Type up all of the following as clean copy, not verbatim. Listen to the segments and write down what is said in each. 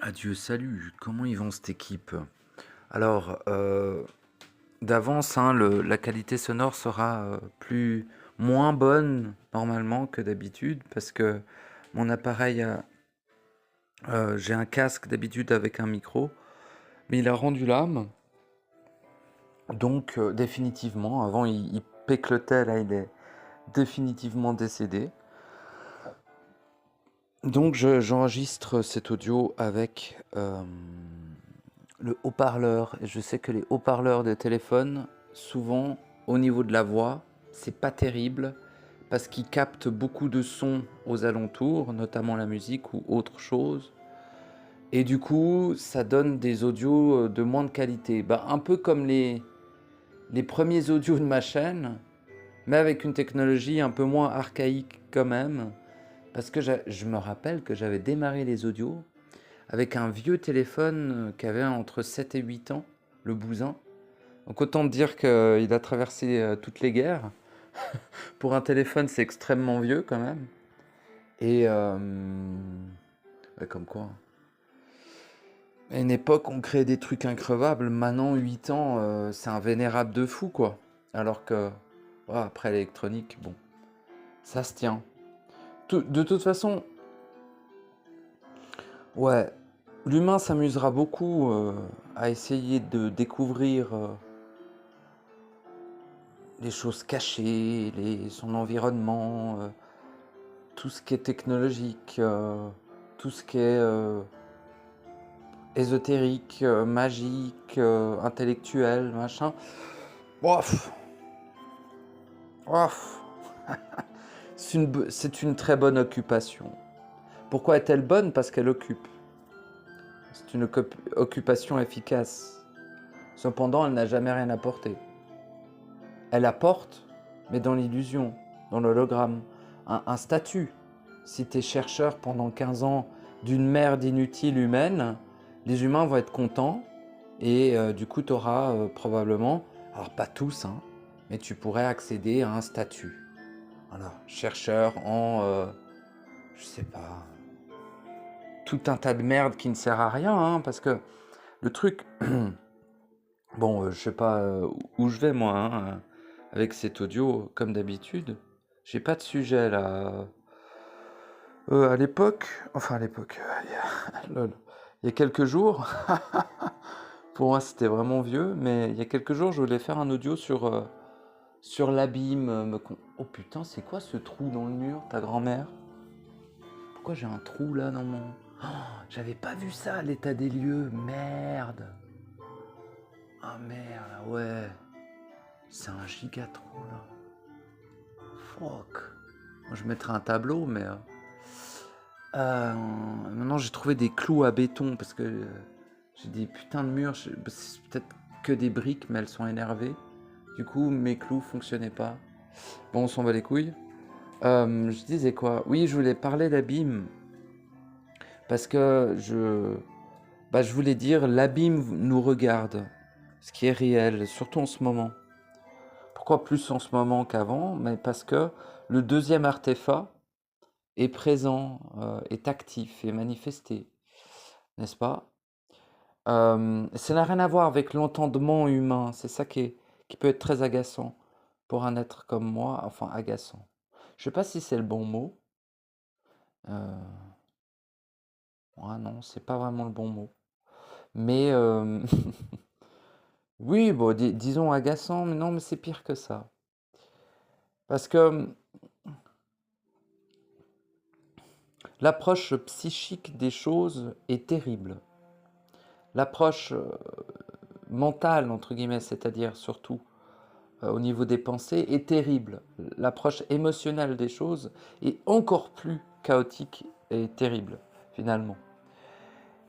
Adieu, salut, comment ils vont cette équipe? Alors, d'avance, hein, la qualité sonore sera moins bonne normalement que d'habitude parce que mon appareil j'ai un casque d'habitude avec un micro, mais il a rendu l'âme, donc définitivement, avant il péclotait, là il est définitivement décédé. Donc j'enregistre cet audio avec le haut-parleur. Et je sais que les haut-parleurs de téléphone, souvent au niveau de la voix, c'est pas terrible parce qu'ils captent beaucoup de sons aux alentours, notamment la musique ou autre chose. Et du coup, ça donne des audios de moins de qualité. Bah, un peu comme les premiers audios de ma chaîne, mais avec une technologie un peu moins archaïque quand même. Parce que je me rappelle que j'avais démarré les audios avec un vieux téléphone qui avait entre 7 et 8 ans, le Bousin. Donc autant dire qu'il a traversé toutes les guerres. Pour un téléphone, c'est extrêmement vieux quand même. Et ouais, comme quoi. À une époque, on créait des trucs increvables. Maintenant, 8 ans, c'est un vénérable de fou, quoi. Alors que, ouais, après l'électronique, bon, ça se tient. De toute façon, ouais, l'humain s'amusera beaucoup à essayer de découvrir les choses cachées, son environnement, tout ce qui est technologique, tout ce qui est ésotérique, magique, intellectuel, machin. Ouf, ouf. C'est une très bonne occupation. Pourquoi est-elle bonne? Parce qu'elle occupe. C'est une occupation efficace. Cependant, elle n'a jamais rien apporté. Elle apporte, mais dans l'illusion, dans l'hologramme, un statut. Si tu es chercheur pendant 15 ans d'une merde inutile humaine, les humains vont être contents et du coup tu auras probablement, alors pas tous, hein, mais tu pourrais accéder à un statut. Voilà, chercheur en, je sais pas, tout un tas de merde qui ne sert à rien, hein, parce que le truc, bon, je sais pas où je vais moi, hein, avec cet audio, comme d'habitude. J'ai pas de sujet là. À l'époque, enfin à l'époque, lol. Il y a quelques jours, pour moi c'était vraiment vieux, mais il y a quelques jours je voulais faire un audio sur l'abîme. Oh putain, c'est quoi ce trou dans le mur, ta grand-mère? Pourquoi j'ai un trou là dans mon... Oh, j'avais pas vu ça, l'état des lieux, merde. Ah merde, ouais. C'est un giga trou là. Fuck. Moi, je mettrais un tableau, mais... maintenant j'ai trouvé des clous à béton parce que j'ai des putains de murs. C'est peut-être que des briques, mais elles sont énervées. Du coup, mes clous fonctionnaient pas. Bon, on s'en bat les couilles. Je disais quoi? Oui, je voulais parler d'abîme. Parce que je voulais dire, l'abîme nous regarde. Ce qui est réel, surtout en ce moment. Pourquoi plus en ce moment qu'avant? Mais parce que le deuxième artefact est présent, est actif, est manifesté. N'est-ce pas? Ça n'a rien à voir avec l'entendement humain. C'est ça qui peut être très agaçant pour un être comme moi. Enfin, agaçant. Je sais pas si c'est le bon mot. Ouais, non, c'est pas vraiment le bon mot. Mais oui, bon, disons agaçant, mais non, mais c'est pire que ça. Parce que l'approche psychique des choses est terrible. L'approche mentale, entre guillemets, c'est-à-dire surtout au niveau des pensées, est terrible. L'approche émotionnelle des choses est encore plus chaotique et terrible, finalement.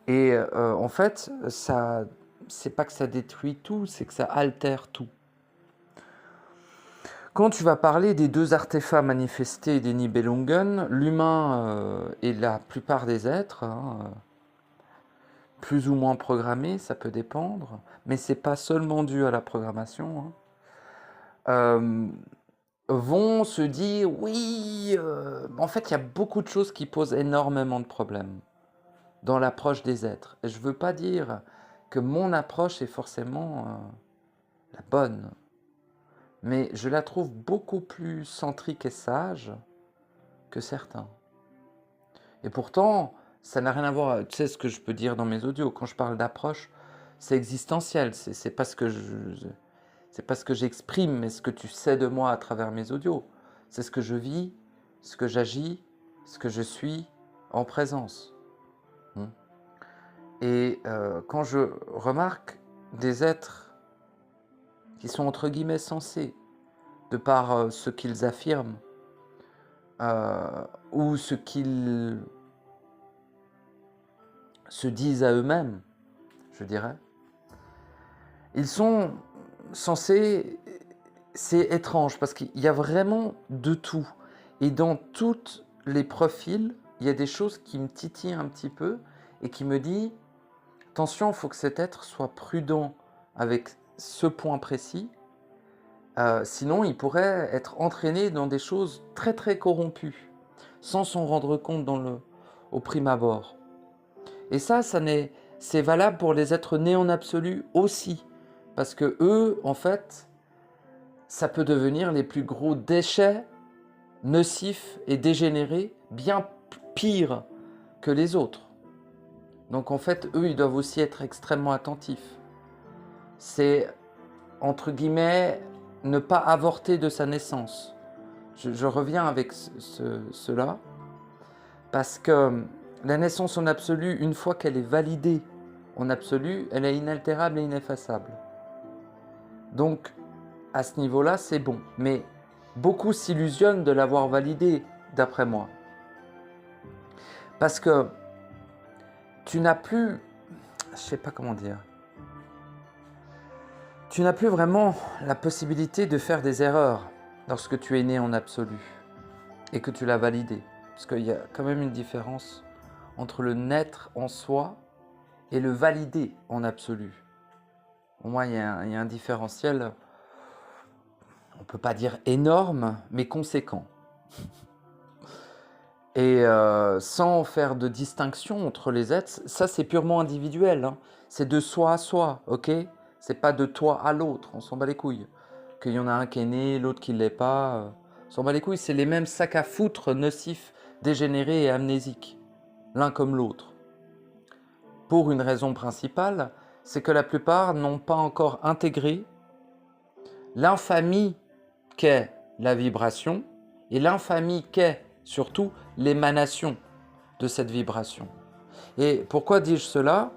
Et en fait, ça, c'est pas que ça détruit tout, c'est que ça altère tout. Quand tu vas parler des deux artefacts manifestés des Nibelungen, l'humain et la plupart des êtres, hein, plus ou moins programmés, ça peut dépendre, mais c'est pas seulement dû à la programmation, hein, vont se dire oui, en fait il y a beaucoup de choses qui posent énormément de problèmes. dans l'approche des êtres. Et je ne veux pas dire que mon approche est forcément la bonne, mais je la trouve beaucoup plus centrique et sage que certains. Et pourtant, ça n'a rien à voir, tu sais ce que je peux dire dans mes audios, quand je parle d'approche, c'est existentiel, c'est pas ce que c'est pas ce que j'exprime, mais ce que tu sais de moi à travers mes audios. C'est ce que je vis, ce que j'agis, ce que je suis en présence. Et quand je remarque des êtres qui sont entre guillemets sensés, de par ce qu'ils affirment, ou ce qu'ils se disent à eux-mêmes, je dirais, ils sont censés, c'est étrange parce qu'il y a vraiment de tout. Et dans tous les profils, il y a des choses qui me titillent un petit peu et qui me disent, attention, il faut que cet être soit prudent avec ce point précis, sinon il pourrait être entraîné dans des choses très très corrompues, sans s'en rendre compte au prime abord. Et ça c'est valable pour les êtres nés en absolu aussi, parce que eux, en fait, ça peut devenir les plus gros déchets nocifs et dégénérés, bien pires que les autres. Donc en fait, eux, ils doivent aussi être extrêmement attentifs. C'est, entre guillemets, ne pas avorter de sa naissance. Je reviens avec cela, parce que la naissance en absolu, une fois qu'elle est validée en absolu, elle est inaltérable et ineffaçable. Donc, à ce niveau-là, c'est bon. Mais beaucoup s'illusionnent de l'avoir validée, d'après moi. Parce que tu n'as plus, je sais pas comment dire, tu n'as plus vraiment la possibilité de faire des erreurs lorsque tu es né en absolu et que tu l'as validé. Parce qu'il y a quand même une différence entre le naître en soi et le valider en absolu. Pour moi, il y a un différentiel, on ne peut pas dire énorme, mais conséquent. Et sans faire de distinction entre les êtres, ça c'est purement individuel, hein. C'est de soi à soi, ok? C'est pas de toi à l'autre, on s'en bat les couilles. Qu'il y en a un qui est né, l'autre qui ne l'est pas, on s'en bat les couilles, c'est les mêmes sacs à foutre nocifs, dégénérés et amnésiques, l'un comme l'autre. Pour une raison principale, c'est que la plupart n'ont pas encore intégré l'infamie qu'est la vibration et l'infamie qu'est surtout l'émanation de cette vibration. Et pourquoi dis-je cela?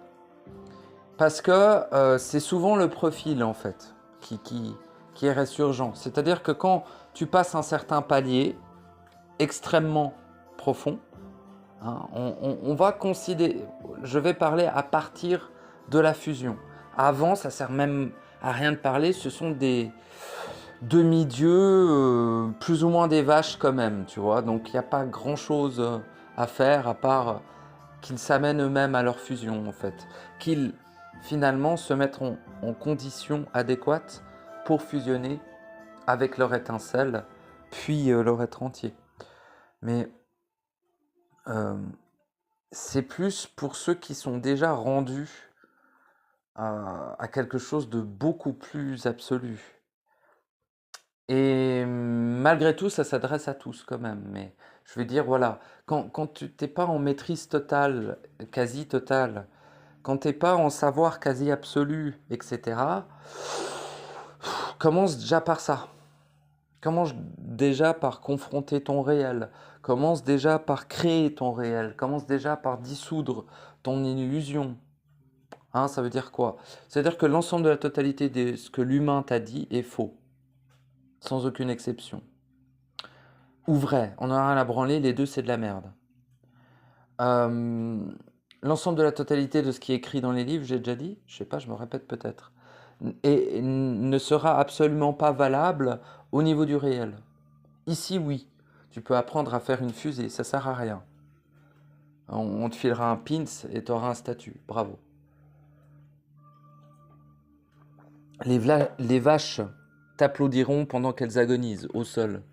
Parce que c'est souvent le profil en fait qui est résurgent. C'est-à-dire que quand tu passes un certain palier extrêmement profond, hein, on va considérer, je vais parler à partir de la fusion. Avant, ça sert même à rien de parler, ce sont des demi-dieux, plus ou moins des vaches quand même, tu vois. Donc il n'y a pas grand-chose à faire à part qu'ils s'amènent eux-mêmes à leur fusion en fait. Qu'ils finalement se mettent en conditions adéquates pour fusionner avec leur étincelle, puis leur être entier. Mais c'est plus pour ceux qui sont déjà rendus à quelque chose de beaucoup plus absolu. Et malgré tout, ça s'adresse à tous quand même. Mais je veux dire, voilà, quand tu n'es pas en maîtrise totale, quasi totale, quand tu n'es pas en savoir quasi absolu, etc., commence déjà par ça. Commence déjà par confronter ton réel. Commence déjà par créer ton réel. Commence déjà par dissoudre ton illusion. Hein, ça veut dire quoi? C'est-à-dire que l'ensemble de la totalité de ce que l'humain t'a dit est faux. Sans aucune exception. Ou vrai, on en a rien à branler, les deux c'est de la merde. L'ensemble de la totalité de ce qui est écrit dans les livres, j'ai déjà dit, je sais pas, je me répète peut-être, et ne sera absolument pas valable au niveau du réel. Ici, oui, tu peux apprendre à faire une fusée, ça sert à rien. On te filera un pins et tu auras un statut, bravo. Les vaches t'applaudiront pendant qu'elles agonisent au sol,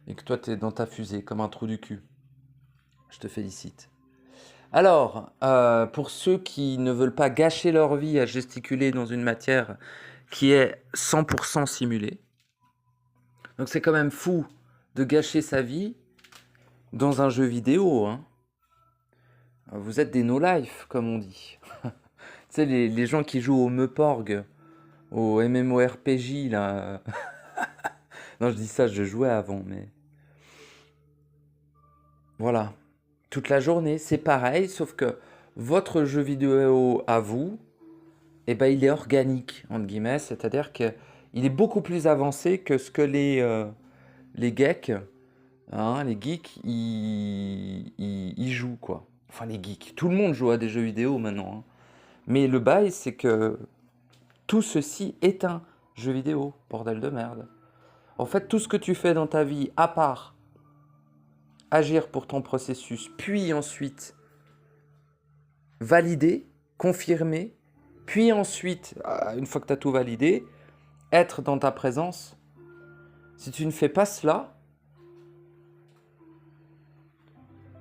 et que toi tu es dans ta fusée comme un trou du cul. Je te félicite. Alors, pour ceux qui ne veulent pas gâcher leur vie à gesticuler dans une matière qui est 100% simulée, donc c'est quand même fou de gâcher sa vie dans un jeu vidéo, hein. Vous êtes des no-life, comme on dit. Tu sais, les gens qui jouent au Meuporg, au MMORPG, là. Non, je dis ça, je jouais avant, mais... Voilà. Toute la journée, c'est pareil, sauf que votre jeu vidéo à vous, eh ben, il est organique, entre guillemets, c'est-à-dire qu'il est beaucoup plus avancé que ce que les geeks, hein, les geeks, ils jouent, quoi. Enfin, les geeks. Tout le monde joue à des jeux vidéo maintenant, hein. Mais le bail, c'est que tout ceci est un jeu vidéo, bordel de merde. En fait, tout ce que tu fais dans ta vie, à part agir pour ton processus, puis ensuite valider, confirmer, puis ensuite, une fois que tu as tout validé, être dans ta présence. Si tu ne fais pas cela,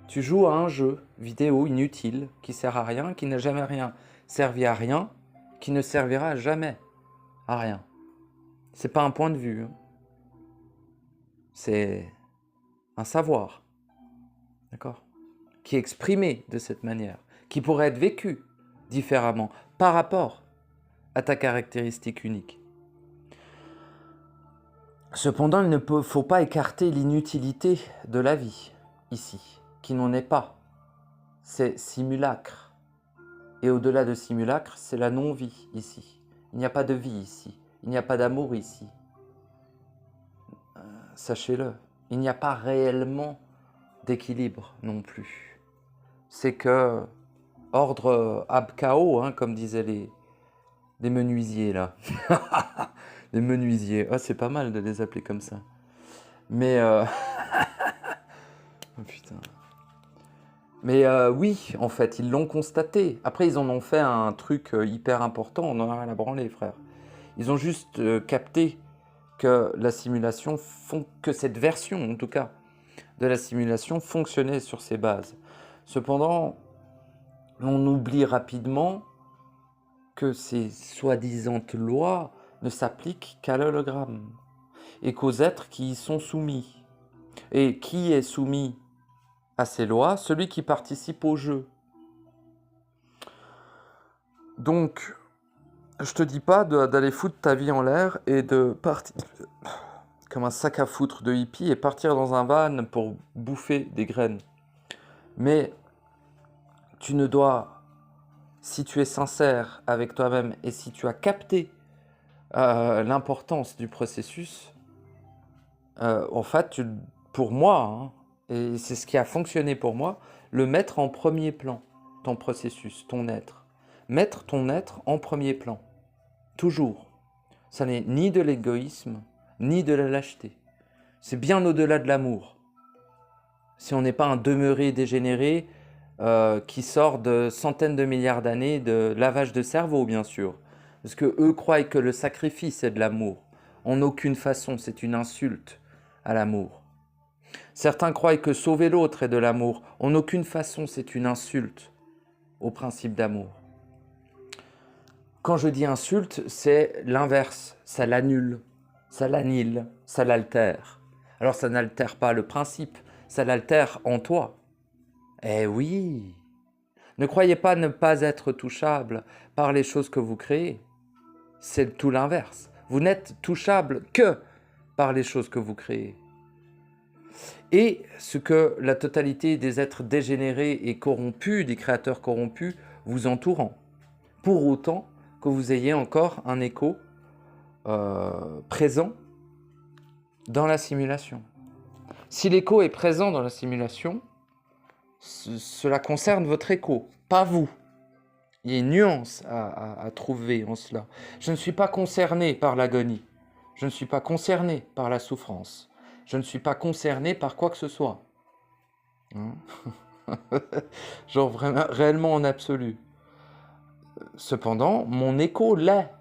tu joues à un jeu vidéo inutile qui sert à rien, qui n'a jamais rien servi à rien, qui ne servira jamais à rien. C'est pas un point de vue, hein. C'est un savoir, d'accord, qui est exprimé de cette manière, qui pourrait être vécu différemment par rapport à ta caractéristique unique. Cependant, il ne faut pas écarter l'inutilité de la vie, ici, qui n'en est pas. C'est simulacre. Et au-delà de simulacre, c'est la non-vie, ici. Il n'y a pas de vie ici. Il n'y a pas d'amour ici. Sachez-le, il n'y a pas réellement d'équilibre non plus. C'est que ordre ab chaos, hein, comme disaient les menuisiers, là. Les menuisiers. Ah, c'est pas mal de les appeler comme ça. Mais... oh, putain. Mais oui, en fait, ils l'ont constaté. Après, ils en ont fait un truc hyper important. On en a rien à branler, frère. Ils ont juste capté que la simulation, que cette version, en tout cas, de la simulation fonctionnait sur ces bases. Cependant, on oublie rapidement que ces soi-disant lois ne s'appliquent qu'à l'hologramme et qu'aux êtres qui y sont soumis. Et qui est soumis à ces lois? Celui qui participe au jeu. Donc, je te dis pas d'aller foutre ta vie en l'air et de partir comme un sac à foutre de hippie et partir dans un van pour bouffer des graines. Mais tu ne dois, si tu es sincère avec toi-même et si tu as capté l'importance du processus, en fait, pour moi, hein, et c'est ce qui a fonctionné pour moi, le mettre en premier plan, ton processus, ton être. Mettre ton être en premier plan, toujours. Ça n'est ni de l'égoïsme, ni de la lâcheté. C'est bien au-delà de l'amour. Si on n'est pas un demeuré dégénéré qui sort de centaines de milliards d'années de lavage de cerveau, bien sûr. Parce que eux croient que le sacrifice est de l'amour. En aucune façon, c'est une insulte à l'amour. Certains croient que sauver l'autre est de l'amour. En aucune façon, c'est une insulte au principe d'amour. Quand je dis insulte, c'est l'inverse. Ça l'annule, ça l'annihile, ça l'altère. Alors ça n'altère pas le principe, ça l'altère en toi. Eh oui! Ne croyez pas ne pas être touchable par les choses que vous créez. C'est tout l'inverse. Vous n'êtes touchable que par les choses que vous créez. Et ce que la totalité des êtres dégénérés et corrompus, des créateurs corrompus, vous entourant. Pour autant que vous ayez encore un écho présent dans la simulation. Si l'écho est présent dans la simulation, cela concerne votre écho, pas vous. Il y a une nuance à trouver en cela. Je ne suis pas concerné par l'agonie. Je ne suis pas concerné par la souffrance. Je ne suis pas concerné par quoi que ce soit. Hein? Genre vraiment, réellement en absolu. Cependant, mon écho l'est.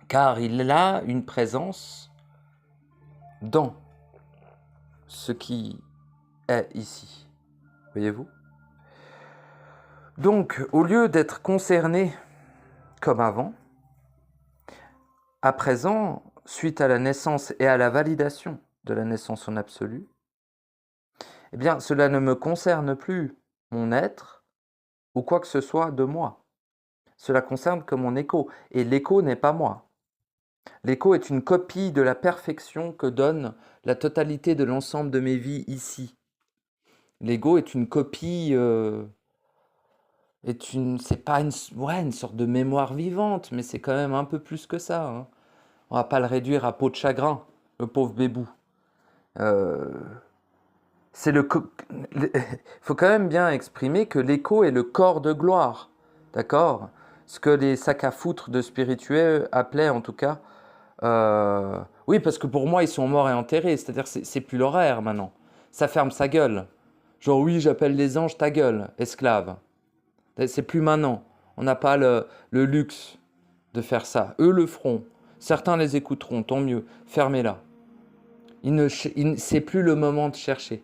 Car il a une présence dans ce qui est ici. Voyez-vous? Donc, au lieu d'être concerné comme avant, à présent, suite à la naissance et à la validation de la naissance en absolu, eh bien, cela ne me concerne plus mon être ou quoi que ce soit de moi. Cela concerne que mon écho. Et l'écho n'est pas moi. L'écho est une copie de la perfection que donne la totalité de l'ensemble de mes vies ici. L'ego est une copie, c'est pas une sorte de mémoire vivante, mais c'est quand même un peu plus que ça, hein. On va pas le réduire à peau de chagrin, le pauvre bébou. Euh, Il faut quand même bien exprimer que l'écho est le corps de gloire, d'accord? Ce que les sacs à foutre de spirituels appelaient en tout cas. Oui, parce que pour moi, ils sont morts et enterrés, c'est-à-dire c'est plus l'horaire maintenant. Ça ferme sa gueule. Genre, oui, j'appelle les anges ta gueule, esclave. C'est plus maintenant. On n'a pas le luxe de faire ça. Eux le feront. Certains les écouteront, tant mieux. Fermez-la. C'est plus le moment de chercher.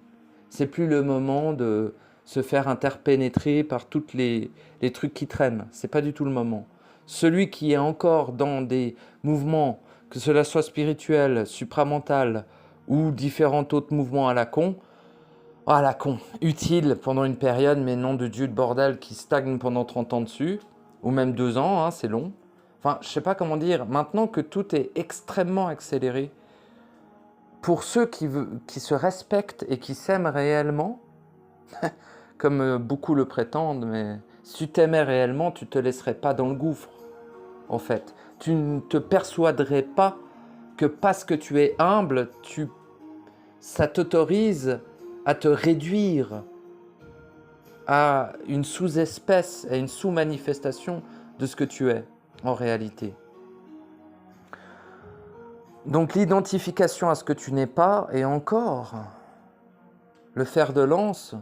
C'est plus le moment de se faire interpénétrer par toutes les trucs qui traînent. C'est pas du tout le moment. Celui qui est encore dans des mouvements, que cela soit spirituel, supramental ou différents autres mouvements à la con, utile pendant une période, mais nom de Dieu de bordel qui stagne pendant 30 ans dessus, ou même 2 ans, hein, c'est long. Enfin, je sais pas comment dire, maintenant que tout est extrêmement accéléré, pour ceux qui se respectent et qui s'aiment réellement, comme beaucoup le prétendent, mais si tu t'aimais réellement, tu ne te laisserais pas dans le gouffre, en fait. Tu ne te persuaderais pas que parce que tu es humble, ça t'autorise à te réduire à une sous-espèce, à une sous-manifestation de ce que tu es en réalité. Donc l'identification à ce que tu n'es pas est encore le fer de lance,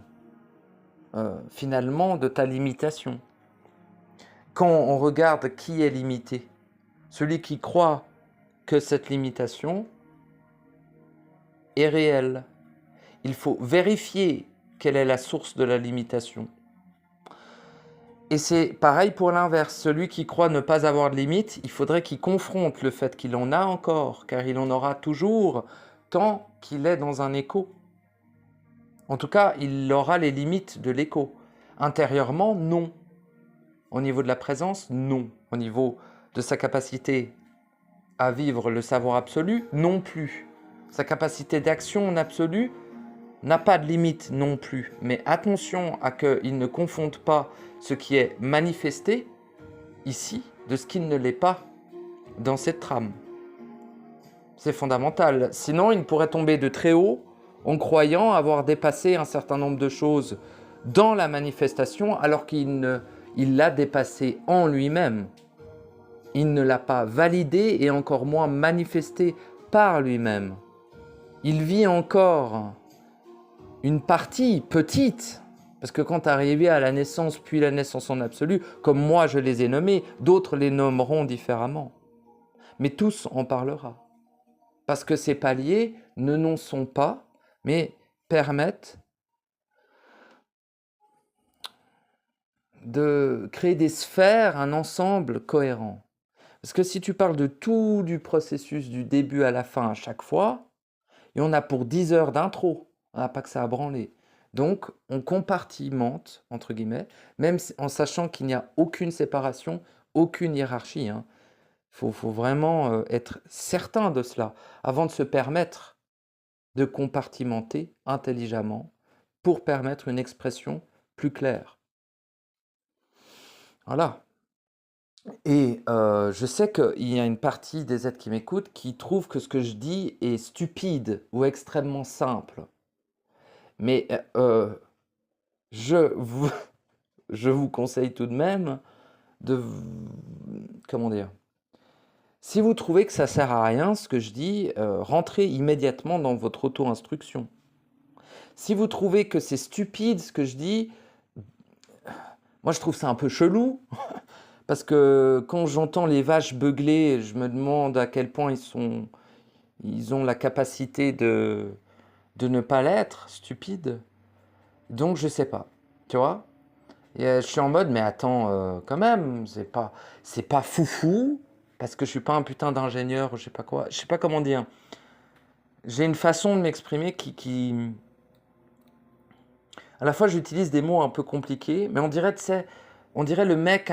finalement, de ta limitation. Quand on regarde qui est limité, celui qui croit que cette limitation est réelle. Il faut vérifier quelle est la source de la limitation. Et c'est pareil pour l'inverse. Celui qui croit ne pas avoir de limite, il faudrait qu'il confronte le fait qu'il en a encore, car il en aura toujours tant qu'il est dans un écho. En tout cas, il aura les limites de l'écho. Intérieurement, non. Au niveau de la présence, non. Au niveau de sa capacité à vivre le savoir absolu, non plus. Sa capacité d'action en absolu n'a pas de limite non plus. Mais attention à qu'il ne confonde pas ce qui est manifesté ici de ce qui ne l'est pas dans cette trame. C'est fondamental. Sinon, il pourrait tomber de très haut en croyant avoir dépassé un certain nombre de choses dans la manifestation alors qu'il l'a dépassé en lui-même. Il ne l'a pas validé et encore moins manifesté par lui-même. Il vit encore une partie petite, parce que quand arrivé à la naissance puis la naissance en absolu, comme moi je les ai nommés, d'autres les nommeront différemment. Mais tous en parlera. Parce que ces paliers n'en sont pas, mais permettent de créer des sphères, un ensemble cohérent. Parce que si tu parles de tout du processus du début à la fin à chaque fois, et on a pour 10 heures d'intro, on n'a pas que ça à branler. Donc on compartimente, entre guillemets, même en sachant qu'il n'y a aucune séparation, aucune hiérarchie. Il faut vraiment être certain de cela avant de se permettre de compartimenter intelligemment pour permettre une expression plus claire. Voilà. Et je sais qu'il y a une partie des êtres qui m'écoutent qui trouvent que ce que je dis est stupide ou extrêmement simple. Mais je vous conseille tout de même de... Comment dire? Si vous trouvez que ça sert à rien, ce que je dis, rentrez immédiatement dans votre auto-instruction. Si vous trouvez que c'est stupide ce que je dis, moi je trouve ça un peu chelou, parce que quand j'entends les vaches beugler, je me demande à quel point ils ont la capacité de ne pas l'être, stupide. Donc je sais pas, tu vois? Et je suis en mode, mais attends, quand même, c'est pas foufou, parce que je suis pas un putain d'ingénieur, ou je sais pas quoi, je sais pas comment dire. J'ai une façon de m'exprimer à la fois, j'utilise des mots un peu compliqués, mais on dirait, tu sais, on dirait le mec,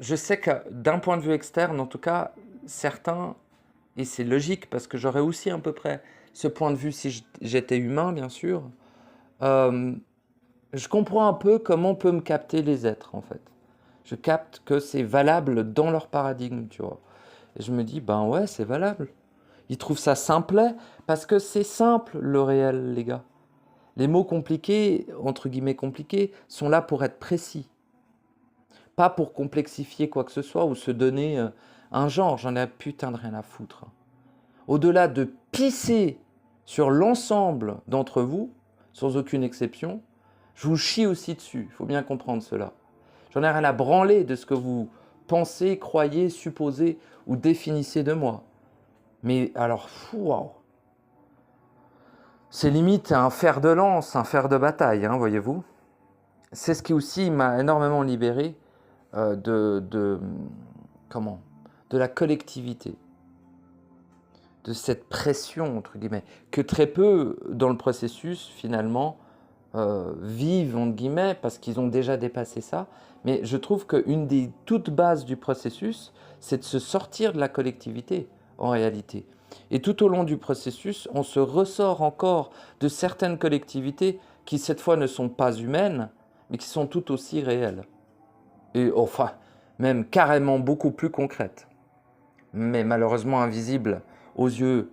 je sais que d'un point de vue externe, en tout cas, certains, et c'est logique, parce que j'aurais aussi à peu près ce point de vue si j'étais humain, bien sûr, euh, je comprends un peu comment peut me capter les êtres, en fait. Je capte que c'est valable dans leur paradigme, tu vois. Et je me dis, ben ouais, c'est valable. Ils trouvent ça simplet, parce que c'est simple, le réel, les gars. Les mots compliqués, entre guillemets compliqués, sont là pour être précis. Pas pour complexifier quoi que ce soit ou se donner un genre. J'en ai un putain de rien à foutre. Au-delà de pisser sur l'ensemble d'entre vous, sans aucune exception, je vous chie aussi dessus. Il faut bien comprendre cela. J'en ai rien à branler de ce que vous pensez, croyez, supposez ou définissez de moi. Mais alors, waouh, c'est limite un fer de lance, un fer de bataille, hein, voyez-vous. C'est ce qui aussi m'a énormément libéré comment, de la collectivité, de cette pression, entre guillemets, que très peu dans le processus, finalement, vivent, entre guillemets, parce qu'ils ont déjà dépassé ça. Mais je trouve qu'une des toutes bases du processus, c'est de se sortir de la collectivité, en réalité. Et tout au long du processus, on se ressort encore de certaines collectivités qui, cette fois, ne sont pas humaines, mais qui sont tout aussi réelles. Et enfin, même carrément beaucoup plus concrètes. Mais malheureusement invisibles aux yeux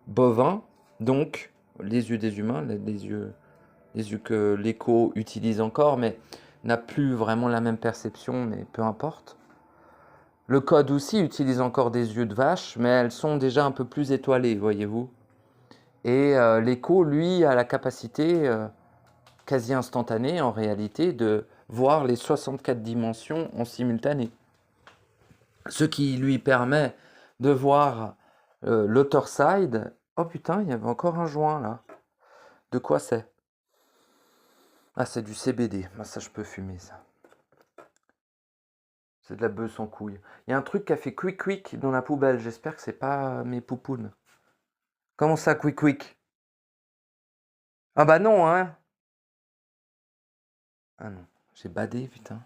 bovins, donc les yeux des humains, les yeux que l'écho utilise encore, mais n'a plus vraiment la même perception, mais peu importe. Le code aussi utilise encore des yeux de vache, mais elles sont déjà un peu plus étoilées, voyez-vous. Et l'écho, lui, a la capacité quasi instantanée, en réalité, de voir les 64 dimensions en simultané. Ce qui lui permet de voir l'author side. Oh putain, il y avait encore un joint là. De quoi c'est? Ah, c'est du CBD. Ah, ça, je peux fumer ça. C'est de la bœuf sans couille. Il y a un truc qui a fait quick quick dans la poubelle. J'espère que c'est pas mes poupounes. Comment ça, quick quick? Ah bah non, hein. Ah non, j'ai badé, putain.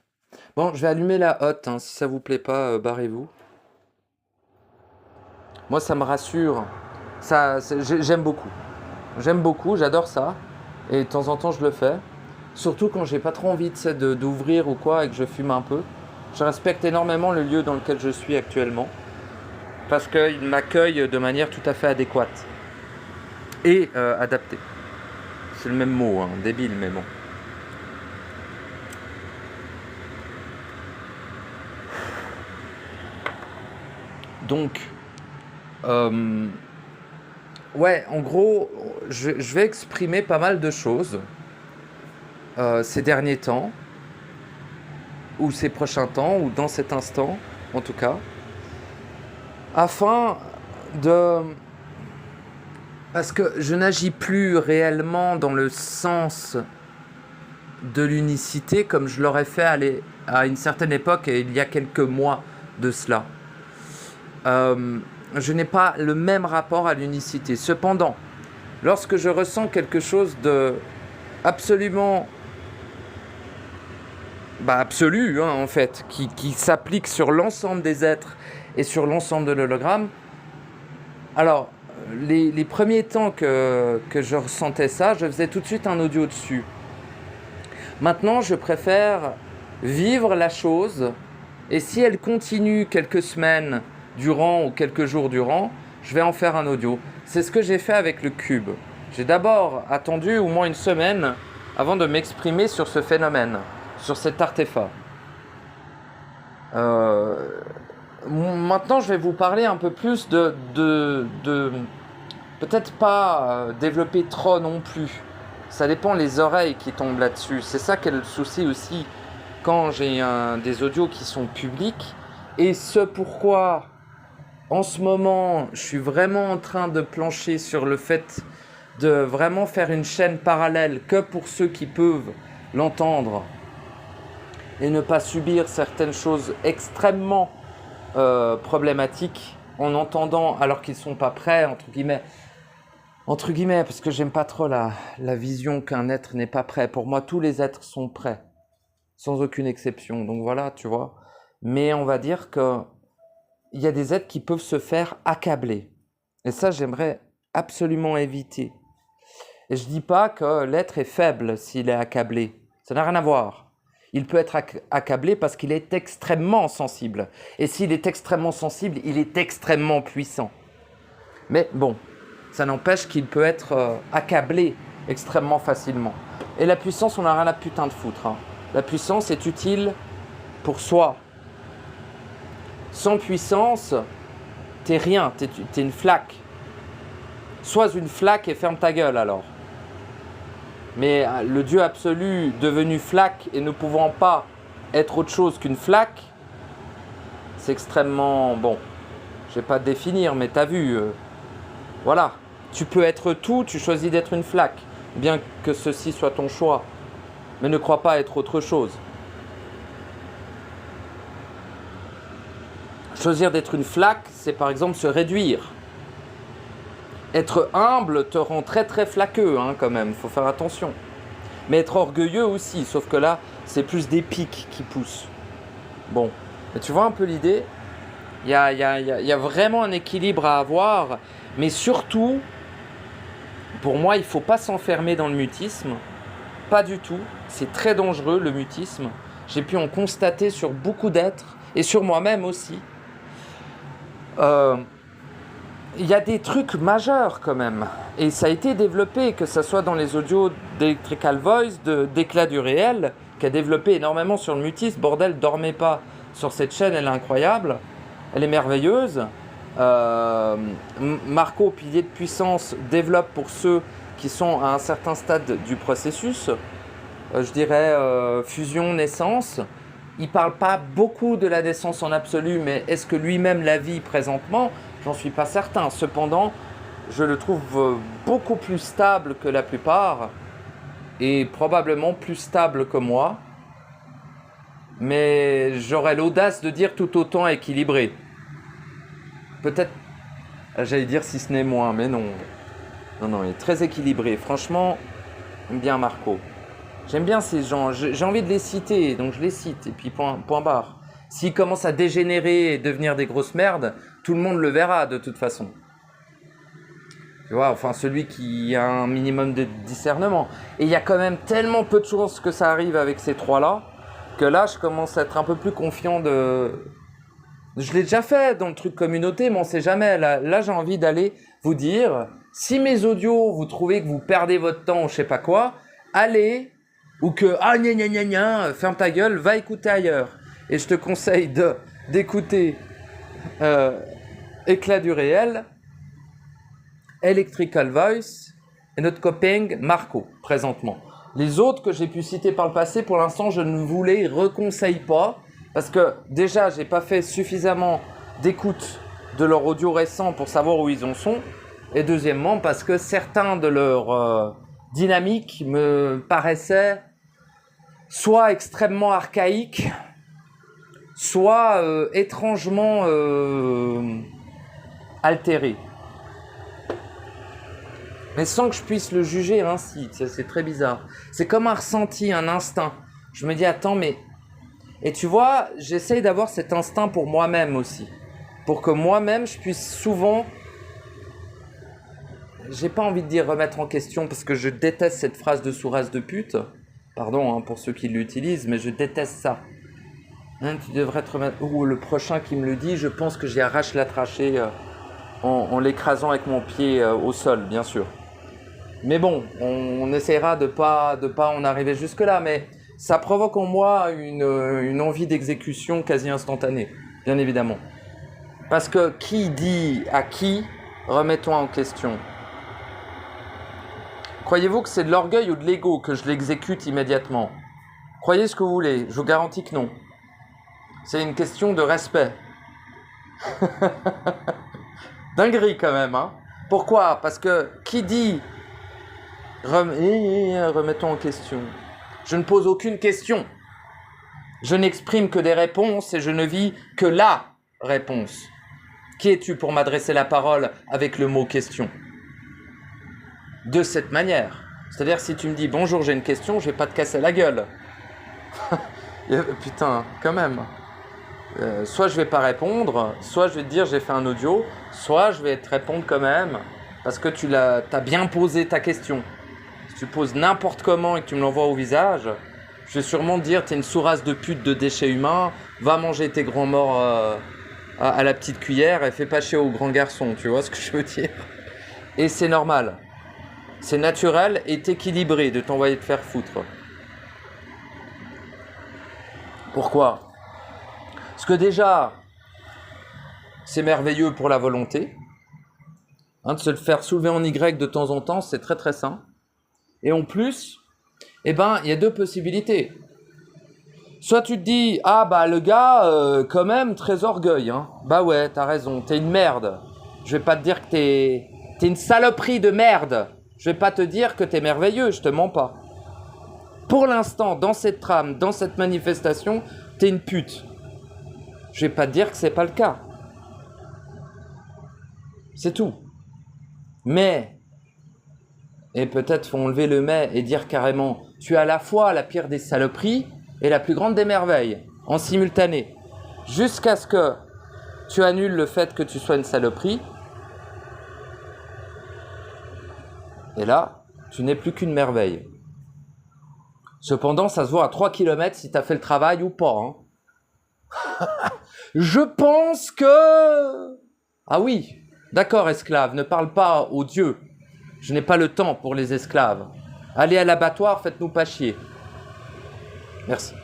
Bon, je vais allumer la hotte, hein. Si ça vous plaît pas, barrez-vous. Moi, ça me rassure. J'aime beaucoup. J'aime beaucoup, j'adore ça. Et de temps en temps, je le fais. Surtout quand j'ai pas trop envie d'ouvrir ou quoi et que je fume un peu. Je respecte énormément le lieu dans lequel je suis actuellement. Parce qu'il m'accueille de manière tout à fait adéquate. Et adaptée. C'est le même mot, hein, débile, mais bon. Donc, ouais, en gros, je vais exprimer pas mal de choses ces derniers temps, ou ces prochains temps, ou dans cet instant, en tout cas, afin de... Parce que je n'agis plus réellement dans le sens de l'unicité comme je l'aurais fait à une certaine époque, et il y a quelques mois de cela. Je n'ai pas le même rapport à l'unicité. Cependant, lorsque je ressens quelque chose de absolument absolu, hein, en fait, qui s'applique sur l'ensemble des êtres et sur l'ensemble de l'hologramme, alors, les premiers temps que je ressentais ça, je faisais tout de suite un audio dessus. Maintenant, je préfère vivre la chose, et si elle continue quelques semaines durant ou quelques jours durant, je vais en faire un audio. C'est ce que j'ai fait avec le cube. J'ai d'abord attendu au moins une semaine avant de m'exprimer sur ce phénomène, sur cet artefact. Maintenant, je vais vous parler un peu plus de peut-être pas développer trop non plus. Ça dépend les oreilles qui tombent là-dessus. C'est ça qui est le souci aussi quand j'ai des audios qui sont publics. Et ce pourquoi, en ce moment, je suis vraiment en train de plancher sur le fait de vraiment faire une chaîne parallèle que pour ceux qui peuvent l'entendre et ne pas subir certaines choses extrêmement problématiques en entendant alors qu'ils ne sont pas prêts, entre guillemets, parce que j'aime pas trop la vision qu'un être n'est pas prêt. Pour moi, tous les êtres sont prêts, sans aucune exception. Donc voilà, tu vois. Mais on va dire qu'il y a des êtres qui peuvent se faire accabler. Et ça, j'aimerais absolument éviter. Et je dis pas que l'être est faible s'il est accablé. Ça n'a rien à voir. Il peut être accablé parce qu'il est extrêmement sensible. Et s'il est extrêmement sensible, il est extrêmement puissant. Mais bon, ça n'empêche qu'il peut être accablé extrêmement facilement. Et la puissance, on n'a rien à putain de foutre. Hein. La puissance est utile pour soi. Sans puissance, t'es rien, t'es une flaque. Sois une flaque et ferme ta gueule alors. Mais le Dieu absolu devenu flaque et ne pouvant pas être autre chose qu'une flaque, c'est extrêmement... Bon, je ne vais pas définir, mais t'as vu. Voilà, tu peux être tout, tu choisis d'être une flaque, bien que ceci soit ton choix. Mais ne crois pas être autre chose. Choisir d'être une flaque, c'est par exemple se réduire. Être humble te rend très très flaqueux hein, quand même, il faut faire attention. Mais être orgueilleux aussi, sauf que là, c'est plus des pics qui poussent. Bon, et tu vois un peu l'idée ? Il y a vraiment un équilibre à avoir, mais surtout, pour moi, il ne faut pas s'enfermer dans le mutisme. Pas du tout, c'est très dangereux le mutisme. J'ai pu en constater sur beaucoup d'êtres, et sur moi-même aussi. Il y a des trucs majeurs quand même, et ça a été développé, que ce soit dans les audios d'Electrical Voice, d'Éclat du réel, qui a développé énormément sur le mutisme. Bordel, dormez pas sur cette chaîne, elle est incroyable, elle est merveilleuse. Marco, pilier de puissance, développe pour ceux qui sont à un certain stade du processus, je dirais fusion, naissance. Il parle pas beaucoup de la naissance en absolu, mais est-ce que lui-même la vit présentement ? J'en suis pas certain. Cependant, je le trouve beaucoup plus stable que la plupart et probablement plus stable que moi. Mais j'aurais l'audace de dire tout autant équilibré. Peut-être, j'allais dire si ce n'est moins, mais non. Non, il est très équilibré. Franchement, j'aime bien Marco. J'aime bien ces gens. J'ai envie de les citer, donc je les cite. Et puis point barre. S'ils commencent à dégénérer et devenir des grosses merdes, tout le monde le verra de toute façon. Tu vois, enfin celui qui a un minimum de discernement. Et il y a quand même tellement peu de chances que ça arrive avec ces trois-là, que là je commence à être un peu plus confiant de... Je l'ai déjà fait dans le truc communauté, mais on sait jamais. Là j'ai envie d'aller vous dire, si mes audios, vous trouvez que vous perdez votre temps ou je sais pas quoi, allez, ou que, ferme ta gueule, va écouter ailleurs. Et je te conseille d'écouter Éclat du réel, Electrical Voice et notre copain Marco, présentement. Les autres que j'ai pu citer par le passé, pour l'instant, je ne vous les reconseille pas, parce que déjà, j'ai pas fait suffisamment d'écoute de leur audio récent pour savoir où ils en sont, et deuxièmement, parce que certains de leurs dynamiques me paraissaient soit extrêmement archaïques, soit étrangement altérés. Mais sans que je puisse le juger ainsi, c'est très bizarre. C'est comme un ressenti, un instinct. Je me dis, attends, mais... Et tu vois, j'essaye d'avoir cet instinct pour moi-même aussi. Pour que moi-même, je puisse souvent... J'ai pas envie de dire remettre en question, parce que je déteste cette phrase de sous-race de pute. Pardon pour ceux qui l'utilisent, mais je déteste ça. Hein, tu devrais te remettre... Ou le prochain qui me le dit, je pense que j'y arrache la trachée en l'écrasant avec mon pied au sol, bien sûr. Mais bon, on essaiera de pas en arriver jusque-là, mais ça provoque en moi une envie d'exécution quasi instantanée, bien évidemment. Parce que qui dit à qui, remettons en question. Croyez-vous que c'est de l'orgueil ou de l'ego que je l'exécute immédiatement ? Croyez ce que vous voulez, je vous garantis que non. C'est une question de respect. Dinguerie quand même, hein. Pourquoi ? Parce que qui dit... remettons en question. Je ne pose aucune question. Je n'exprime que des réponses et je ne vis que la réponse. Qui es-tu pour m'adresser la parole avec le mot question? De cette manière. C'est-à-dire, si tu me dis « Bonjour, j'ai une question », je vais pas te casser la gueule. Putain, quand même. Soit je vais pas répondre, soit je vais te dire « J'ai fait un audio », soit je vais te répondre quand même, parce que tu as bien posé ta question. Si tu poses n'importe comment et que tu me l'envoies au visage, je vais sûrement te dire « T'es une sourasse de pute de déchets humains, va manger tes grands morts à la petite cuillère et fais pas chier aux grands garçons », tu vois ce que je veux dire? Et c'est normal. C'est naturel et équilibré de t'envoyer te faire foutre. Pourquoi? Parce que déjà, c'est merveilleux pour la volonté. De se le faire soulever en Y de temps en temps, c'est très très sain. Et en plus, il y a deux possibilités. Soit tu te dis, ah bah le gars, quand même, très orgueil. Hein. Bah ouais, t'as raison, t'es une merde. Je vais pas te dire que t'es une saloperie de merde. Je vais pas te dire que t'es merveilleux, je te mens pas. Pour l'instant, dans cette trame, dans cette manifestation, t'es une pute. Je vais pas te dire que c'est pas le cas. C'est tout. Mais, et peut-être faut enlever le mais et dire carrément, tu es à la fois la pire des saloperies et la plus grande des merveilles, en simultané. Jusqu'à ce que tu annules le fait que tu sois une saloperie. Et là, tu n'es plus qu'une merveille. Cependant, ça se voit à 3 km si tu as fait le travail ou pas. Hein. Je pense que... Ah oui, d'accord, esclave, ne parle pas aux dieux. Je n'ai pas le temps pour les esclaves. Allez à l'abattoir, faites-nous pas chier. Merci.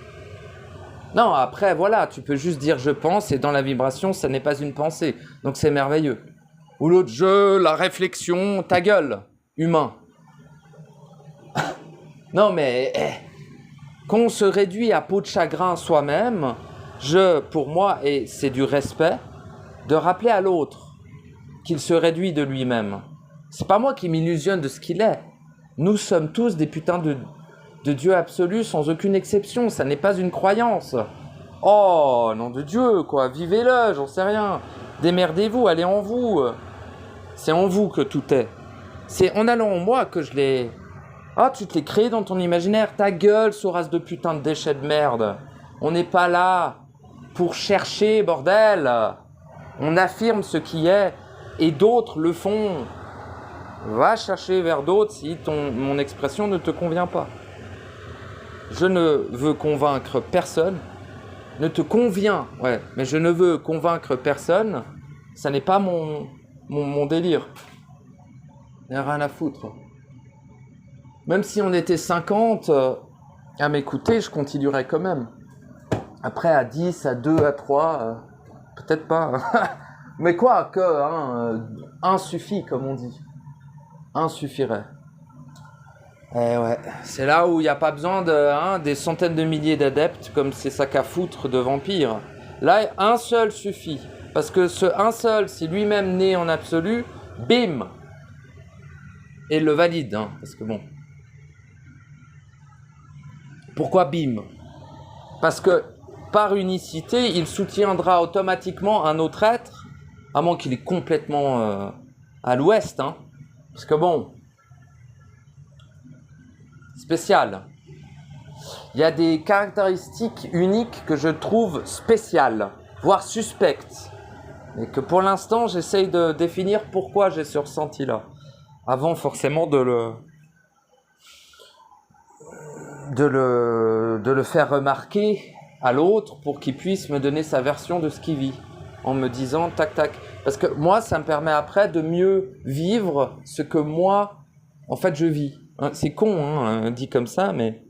Non, après, voilà, tu peux juste dire « je pense » et dans la vibration, ça n'est pas une pensée. Donc c'est merveilleux. Ou l'autre jeu, la réflexion, ta gueule, humain. Non mais, qu'on se réduit à peau de chagrin soi-même, pour moi, et c'est du respect, de rappeler à l'autre qu'il se réduit de lui-même. C'est pas moi qui m'illusionne de ce qu'il est. Nous sommes tous des putains de Dieu absolu sans aucune exception. Ça n'est pas une croyance. Oh, nom de Dieu, quoi. Vivez-le, j'en sais rien. Démerdez-vous, allez en vous. C'est en vous que tout est. C'est en allant en moi que je l'ai... Ah, tu te l'es créé dans ton imaginaire. Ta gueule, sourasse de putain de déchets de merde. On n'est pas là pour chercher, bordel. On affirme ce qui est et d'autres le font. Va chercher vers d'autres si mon expression ne te convient pas. Je ne veux convaincre personne. Ne te convient, ouais, mais je ne veux convaincre personne. Ça n'est pas mon délire. Il n'y a rien à foutre. Même si on était 50 à m'écouter, je continuerais quand même. Après, à 10, à 2, à 3, peut-être pas. Mais quoi que, un suffit, comme on dit. Un suffirait. Eh ouais, c'est là où il n'y a pas besoin des centaines de milliers d'adeptes, comme ces sacs à foutre de vampires. Là, un seul suffit. Parce que ce un seul, si lui-même né en absolu, bim! Et le valide, hein, parce que bon... Pourquoi bim? Parce que par unicité, il soutiendra automatiquement un autre être, à moins qu'il est complètement à l'ouest. Hein. Parce que bon, spécial. Il y a des caractéristiques uniques que je trouve spéciales, voire suspectes. Et que pour l'instant, j'essaye de définir pourquoi j'ai ce ressenti-là. Avant forcément de le faire remarquer à l'autre pour qu'il puisse me donner sa version de ce qu'il vit en me disant tac tac, parce que moi ça me permet après de mieux vivre ce que moi en fait je vis. C'est con dit comme ça, mais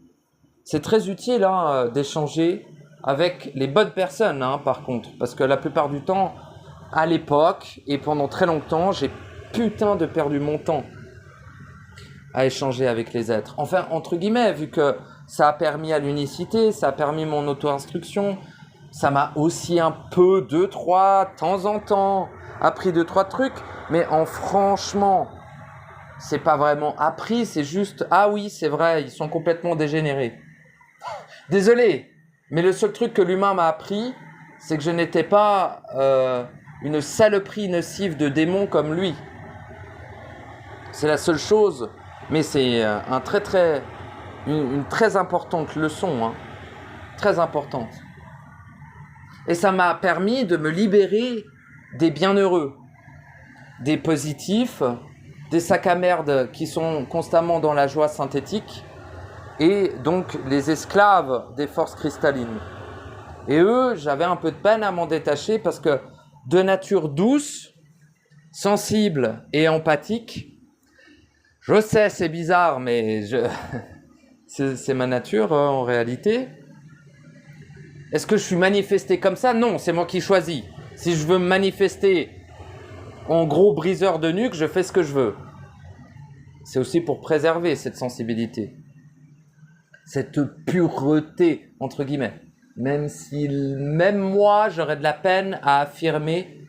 c'est très utile d'échanger avec les bonnes personnes par contre, parce que la plupart du temps à l'époque et pendant très longtemps j'ai putain de perdu mon temps à échanger avec les êtres. Enfin, entre guillemets, vu que ça a permis à l'unicité, ça a permis mon auto-instruction, ça m'a aussi un peu, 2-3, de temps en temps, appris 2-3 trucs, mais franchement, c'est pas vraiment appris, c'est juste, ah oui, c'est vrai, ils sont complètement dégénérés. Désolé, Mais le seul truc que l'humain m'a appris, c'est que je n'étais pas une saloperie nocive de démon comme lui. C'est la seule chose, mais c'est une très importante leçon, hein, très importante. Et ça m'a permis de me libérer des bienheureux, des positifs, des sacs à merde qui sont constamment dans la joie synthétique, et donc les esclaves des forces cristallines. Et eux, j'avais un peu de peine à m'en détacher parce que de nature douce, sensible et empathique, je sais, c'est bizarre, mais c'est ma nature en réalité. Est-ce que je suis manifesté comme ça? Non, c'est moi qui choisis. Si je veux me manifester en gros briseur de nuque, je fais ce que je veux. C'est aussi pour préserver cette sensibilité, cette pureté, entre guillemets. Même moi, j'aurais de la peine à affirmer,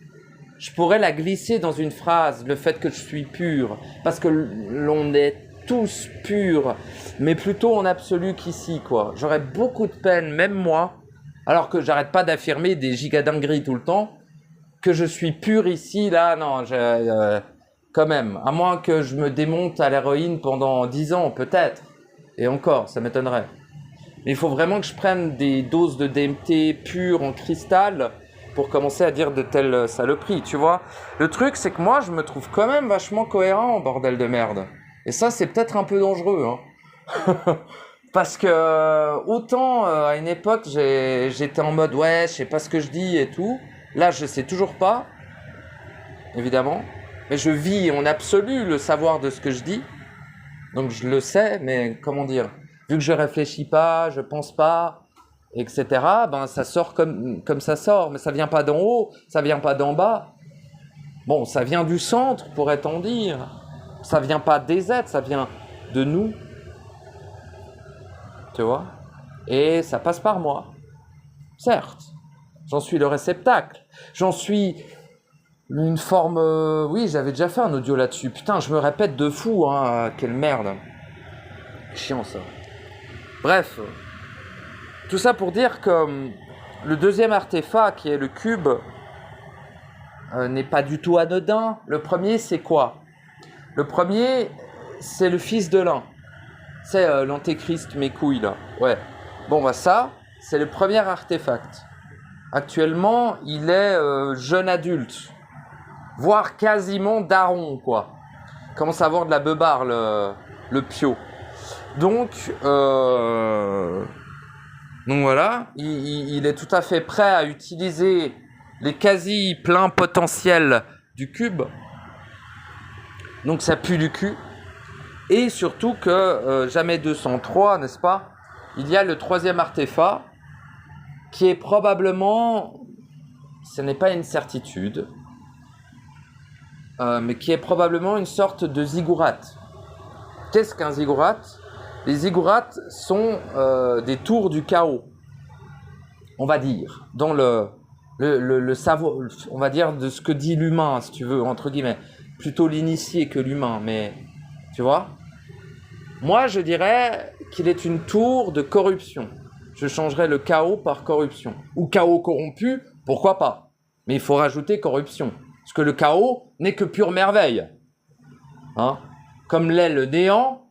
je pourrais la glisser dans une phrase, le fait que je suis pur, parce que l'on est tous purs, mais plutôt en absolu qu'ici, quoi. J'aurais beaucoup de peine, même moi, alors que j'arrête pas d'affirmer des gigadingueries tout le temps, que je suis pur ici, là, non, quand même, à moins que je me démonte à l'héroïne pendant 10 ans, peut-être, et encore, ça m'étonnerait. Mais il faut vraiment que je prenne des doses de DMT pures en cristal pour commencer à dire de telles saloperies, tu vois. Le truc, c'est que moi, je me trouve quand même vachement cohérent, bordel de merde. Et ça, c'est peut-être un peu dangereux, hein. Parce que, autant, à une époque, j'étais en mode, ouais, je sais pas ce que je dis et tout. Là, je sais toujours pas, évidemment. Mais je vis en absolu le savoir de ce que je dis. Donc, je le sais, mais comment dire? Vu que je réfléchis pas, je pense pas, etc., ben ça sort comme ça sort, mais ça vient pas d'en haut, ça vient pas d'en bas. Bon, ça vient du centre, pourrait-on dire. Ça vient pas des êtres, ça vient de nous. Tu vois? Et ça passe par moi. Certes, j'en suis le réceptacle. J'en suis une forme... Oui, j'avais déjà fait un audio là-dessus. Putain, je me répète de fou, hein. Quelle merde. Chiant, ça. Bref, tout ça pour dire que le deuxième artefact, qui est le cube, n'est pas du tout anodin. Le premier, c'est quoi? Le premier, c'est le fils de l'un. C'est l'antéchrist, mes couilles, là. Ouais. Bon, bah ça, c'est le premier artefact. Actuellement, il est jeune adulte, voire quasiment daron, quoi. Il commence à avoir de la beubare, le pio. Donc voilà, il est tout à fait prêt à utiliser les quasi pleins potentiels du cube. Donc ça pue du cul. Et surtout que jamais 203, n'est-ce pas? Il y a le troisième artefact qui est probablement, ce n'est pas une certitude, mais qui est probablement une sorte de ziggourate. Qu'est-ce qu'un ziggourate? Les ziggourates sont des tours du chaos, on va dire, dans le savoir, on va dire de ce que dit l'humain, si tu veux, entre guillemets, plutôt l'initié que l'humain, mais tu vois. Moi, je dirais qu'il est une tour de corruption. Je changerais le chaos par corruption. Ou chaos corrompu, pourquoi pas. Mais il faut rajouter corruption. Parce que le chaos n'est que pure merveille. Hein? Comme l'est le néant,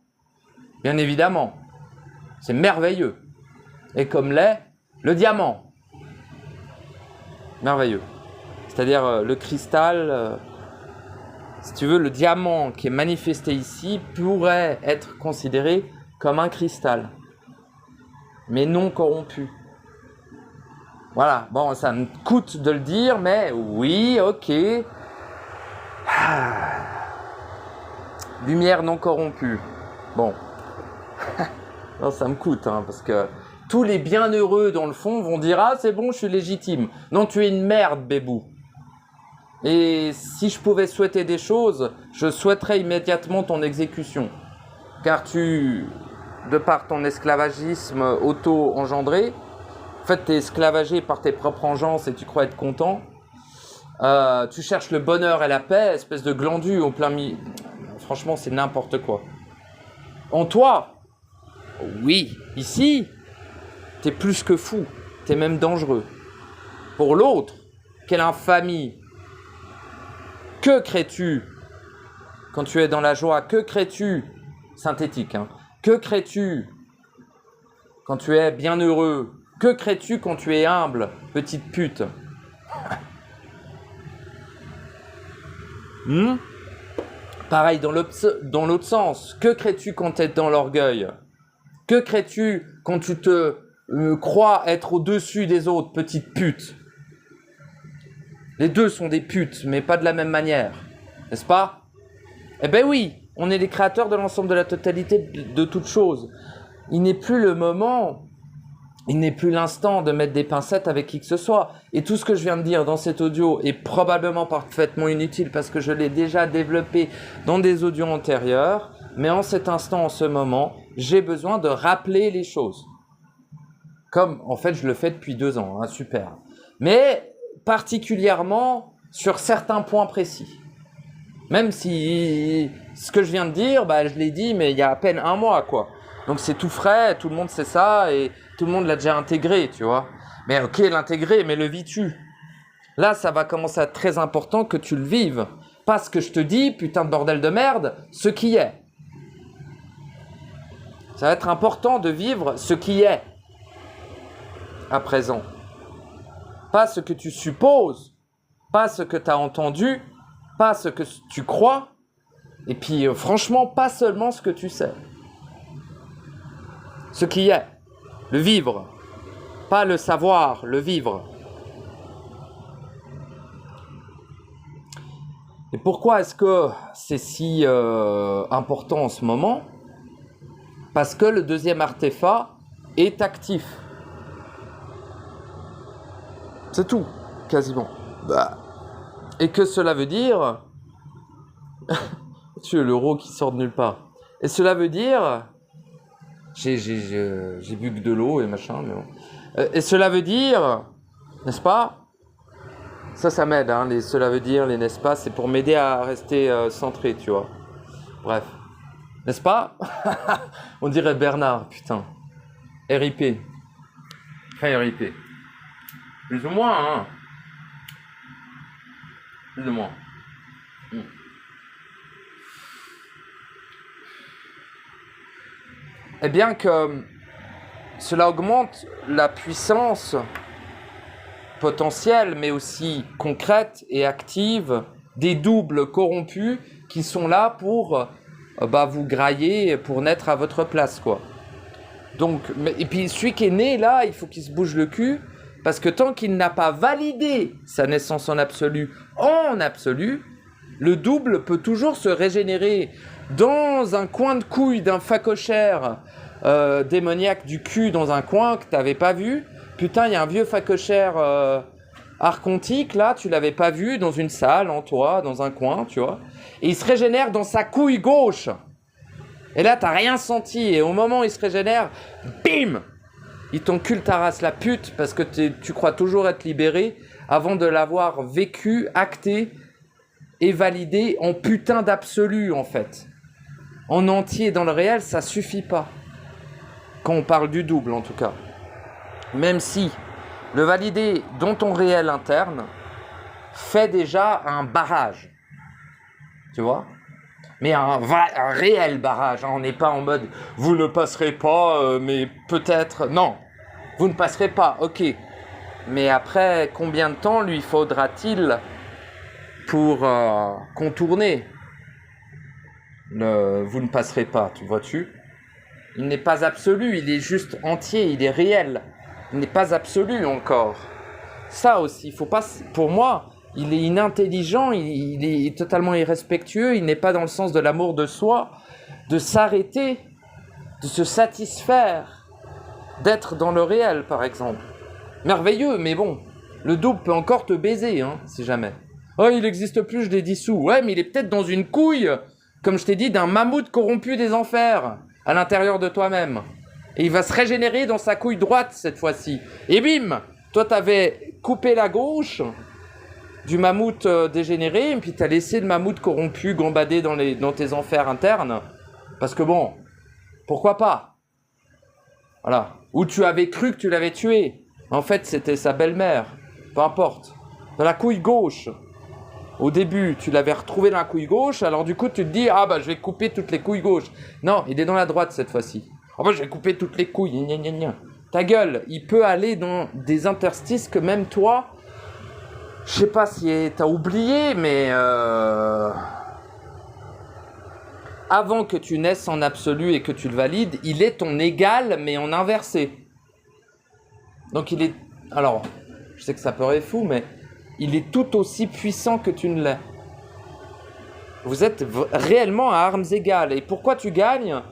bien évidemment. C'est merveilleux. Et comme l'est le diamant. Merveilleux. C'est-à-dire le cristal... si tu veux, le diamant qui est manifesté ici pourrait être considéré comme un cristal, mais non corrompu. Voilà, bon, ça me coûte de le dire, mais oui, ok. Lumière non corrompue. Bon. Non, ça me coûte, hein, parce que tous les bienheureux, dans le fond, vont dire « Ah, c'est bon, je suis légitime. » Non, tu es une merde, bébou. Et si je pouvais souhaiter des choses, je souhaiterais immédiatement ton exécution. Car tu, de par ton esclavagisme auto-engendré, en fait, tu es esclavagé par tes propres engences et tu crois être content. Tu cherches le bonheur et la paix, espèce de glandu au plein milieu. Franchement, c'est n'importe quoi. En toi, oui, ici, t'es plus que fou, t'es même dangereux. Pour l'autre, quelle infamie! Que crées-tu quand tu es dans la joie? Que crées-tu? Synthétique, hein. Que crées-tu quand tu es bien heureux? Que crées-tu quand tu es humble, petite pute? Pareil dans l'autre sens. Que crées-tu quand tu es dans l'orgueil? Que crées-tu quand tu te crois être au-dessus des autres, petite pute? Les deux sont des putes, mais pas de la même manière. N'est-ce pas? Eh ben oui, on est les créateurs de l'ensemble de la totalité de toutes choses. Il n'est plus le moment, il n'est plus l'instant de mettre des pincettes avec qui que ce soit. Et tout ce que je viens de dire dans cet audio est probablement parfaitement inutile parce que je l'ai déjà développé dans des audios antérieurs. Mais en cet instant, en ce moment, j'ai besoin de rappeler les choses. Comme, en fait, je le fais depuis 2 ans, hein, super. Mais particulièrement sur certains points précis. Même si ce que je viens de dire, je l'ai dit, mais il y a à peine 1 mois, quoi. Donc c'est tout frais, tout le monde sait ça et tout le monde l'a déjà intégré, tu vois. Mais ok, l'intégrer, mais le vis-tu? Là, ça va commencer à être très important que tu le vives. Pas ce que je te dis, putain de bordel de merde, ce qui est. Ça va être important de vivre ce qui est à présent. Pas ce que tu supposes, pas ce que tu as entendu, pas ce que tu crois, et puis franchement, pas seulement ce que tu sais. Ce qui est, le vivre, pas le savoir, le vivre. Et pourquoi est-ce que c'est si important en ce moment? Parce que le deuxième artefact est actif. C'est tout, quasiment. Et que cela veut dire... Tu es l'euro qui sort de nulle part. Et cela veut dire... J'ai bu que de l'eau et machin, mais bon. Et cela veut dire... N'est-ce pas? Ça m'aide, hein, cela veut dire, les n'est-ce pas, c'est pour m'aider à rester centré, tu vois. Bref. N'est-ce pas? On dirait Bernard, putain. RIP. Très RIP. Plus ou moins, hein. Plus ou moins. Eh bien que cela augmente la puissance potentielle, mais aussi concrète et active des doubles corrompus qui sont là pour vous grailler, pour naître à votre place, quoi. Donc, et puis celui qui est né là, il faut qu'il se bouge le cul, parce que tant qu'il n'a pas validé sa naissance en absolu, le double peut toujours se régénérer dans un coin de couille d'un facochère démoniaque du cul dans un coin que tu n'avais pas vu. Putain, il y a un vieux facochère archontique, là, tu l'avais pas vu, dans une salle, en toi, dans un coin, tu vois. Et il se régénère dans sa couille gauche. Et là, t'as rien senti. Et au moment où il se régénère, bim! Il t'encule ta race, la pute, parce que tu crois toujours être libéré avant de l'avoir vécu, acté et validé en putain d'absolu, en fait. En entier, dans le réel, ça suffit pas. Quand on parle du double, en tout cas. Même si le valider dans ton réel interne fait déjà un barrage. Tu vois? Mais un réel barrage. Hein. On n'est pas en mode « vous ne passerez pas, mais peut-être... » Non, vous ne passerez pas, ok. Mais après, combien de temps lui faudra-t-il pour contourner le « vous ne passerez pas », tu vois-tu? Il n'est pas absolu, il est juste entier, il est réel. Il n'est pas absolu encore. Ça aussi, faut pas... Pour moi, il est inintelligent, il est totalement irrespectueux, il n'est pas dans le sens de l'amour de soi, de s'arrêter, de se satisfaire, d'être dans le réel, par exemple. Merveilleux, mais bon, le double peut encore te baiser, hein, si jamais. Oh, il n'existe plus, je l'ai dissous. Ouais, mais il est peut-être dans une couille, comme je t'ai dit, d'un mammouth corrompu des enfers, à l'intérieur de toi-même. Et il va se régénérer dans sa couille droite, cette fois-ci. Et bim! Toi, t'avais coupé la gauche du mammouth dégénéré, et puis t'as laissé le mammouth corrompu gambader dans tes enfers internes. Parce que bon, pourquoi pas? Voilà. Ou tu avais cru que tu l'avais tué. En fait, c'était sa belle-mère. Peu importe. Dans la couille gauche. Au début, tu l'avais retrouvé dans la couille gauche, alors du coup, tu te dis, ah bah je vais couper toutes les couilles gauches. Non, il est dans la droite cette fois-ci. Ah bah je vais couper toutes les couilles, gna gna gna. Ta gueule, il peut aller dans des interstices que même toi, je sais pas si t'as oublié, mais avant que tu naisses en absolu et que tu le valides, il est ton égal, mais en inversé. Donc il est... Alors, je sais que ça paraît fou, mais il est tout aussi puissant que tu ne l'es. Vous êtes réellement à armes égales. Et pourquoi tu gagnes ?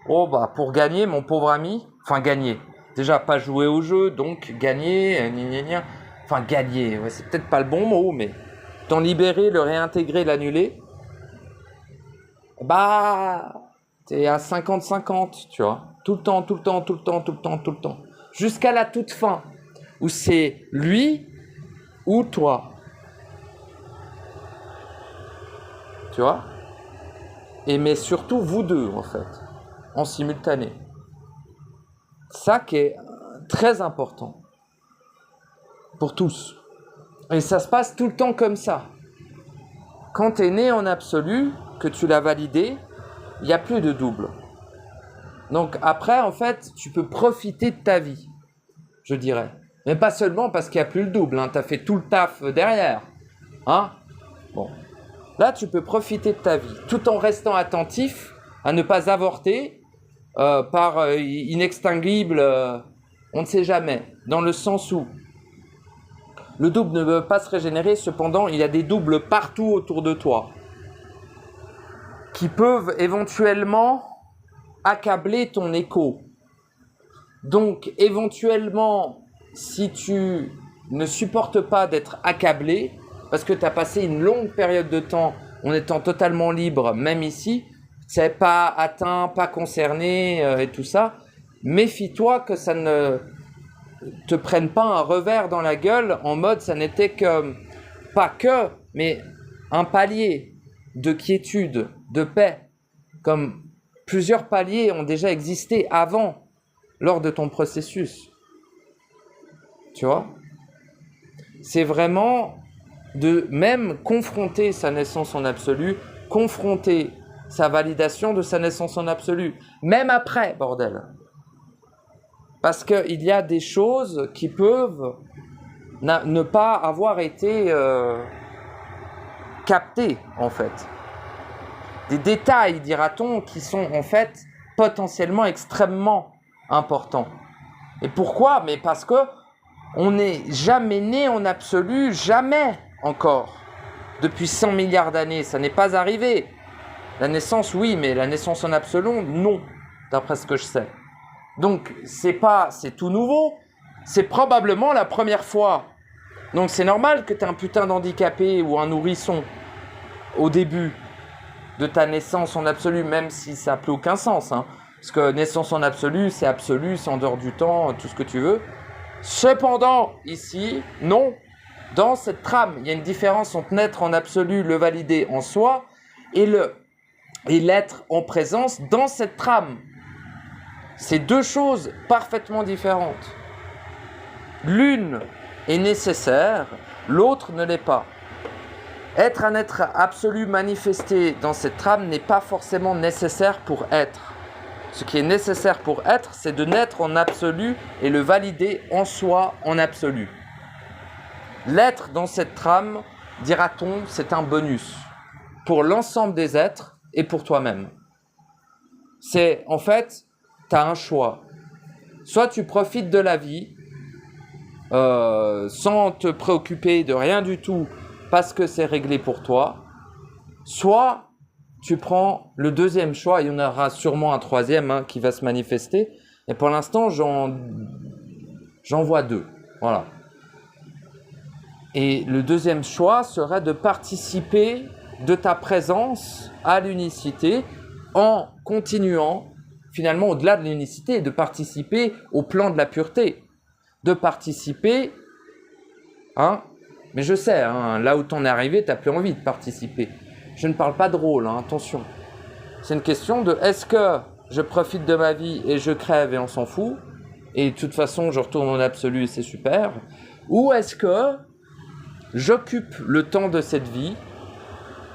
Oh bah pour gagner, mon pauvre ami. Enfin gagner. Déjà pas jouer au jeu, donc gagner, gna gna. Enfin gagner, ouais, c'est peut-être pas le bon mot, mais t'en libérer, le réintégrer, l'annuler. Bah t'es à 50-50, tu vois. Tout le temps, tout le temps, tout le temps, tout le temps, tout le temps. Jusqu'à la toute fin. Où c'est lui ou toi. Tu vois ? Et mais surtout vous deux, en fait. En simultané. Ça qui est très important. Pour tous. Et ça se passe tout le temps comme ça. Quand tu es né en absolu, que tu l'as validé, il n'y a plus de double. Donc après, en fait, tu peux profiter de ta vie, je dirais. Mais pas seulement parce qu'il n'y a plus le double, hein. Tu as fait tout le taf derrière. Hein ? Bon. Là, tu peux profiter de ta vie, tout en restant attentif à ne pas avorter par inextinguible, on ne sait jamais. Dans le sens où le double ne veut pas se régénérer, cependant, il y a des doubles partout autour de toi qui peuvent éventuellement accabler ton écho. Donc, éventuellement, si tu ne supportes pas d'être accablé, parce que tu as passé une longue période de temps en étant totalement libre, même ici, tu n'es pas atteint, pas concerné et tout ça, méfie-toi que ça ne te prenne pas un revers dans la gueule en mode ça n'était que, pas que, mais un palier de quiétude, de paix, comme plusieurs paliers ont déjà existé avant, lors de ton processus. Tu vois ? C'est vraiment de même confronter sa naissance en absolu, confronter sa validation de sa naissance en absolu, même après, bordel. Parce qu'il y a des choses qui peuvent ne pas avoir été captées, en fait. Des détails, dira-t-on, qui sont en fait potentiellement extrêmement importants. Et pourquoi ? Mais parce que on n'est jamais né en absolu, jamais encore. Depuis 100 milliards d'années, ça n'est pas arrivé. La naissance, oui, mais la naissance en absolu, non, d'après ce que je sais. Donc, c'est tout nouveau. C'est probablement la première fois. Donc, c'est normal que tu aies un putain d'handicapé ou un nourrisson au début de ta naissance en absolu, même si ça n'a plus aucun sens. Hein. Parce que naissance en absolu, c'est en dehors du temps, tout ce que tu veux. Cependant, ici, non. Dans cette trame, il y a une différence entre naître en absolu, le valider en soi, et l'être en présence dans cette trame. C'est deux choses parfaitement différentes. L'une est nécessaire, l'autre ne l'est pas. Être un être absolu manifesté dans cette trame n'est pas forcément nécessaire pour être. Ce qui est nécessaire pour être, c'est de naître en absolu et le valider en soi en absolu. L'être dans cette trame, dira-t-on, c'est un bonus pour l'ensemble des êtres et pour toi-même. C'est, en fait, tu as un choix. Soit tu profites de la vie sans te préoccuper de rien du tout parce que c'est réglé pour toi, soit tu prends le deuxième choix, il y en aura sûrement un troisième qui va se manifester, et pour l'instant j'en vois deux, voilà. Et le deuxième choix serait de participer de ta présence à l'unicité en continuant finalement au-delà de l'unicité, de participer au plan de la pureté, de participer, mais je sais, là où t'en es arrivé, t'as plus envie de participer. Je ne parle pas de rôle, attention. C'est une question de est-ce que je profite de ma vie et je crève et on s'en fout, et de toute façon je retourne en absolu et c'est super, ou est-ce que j'occupe le temps de cette vie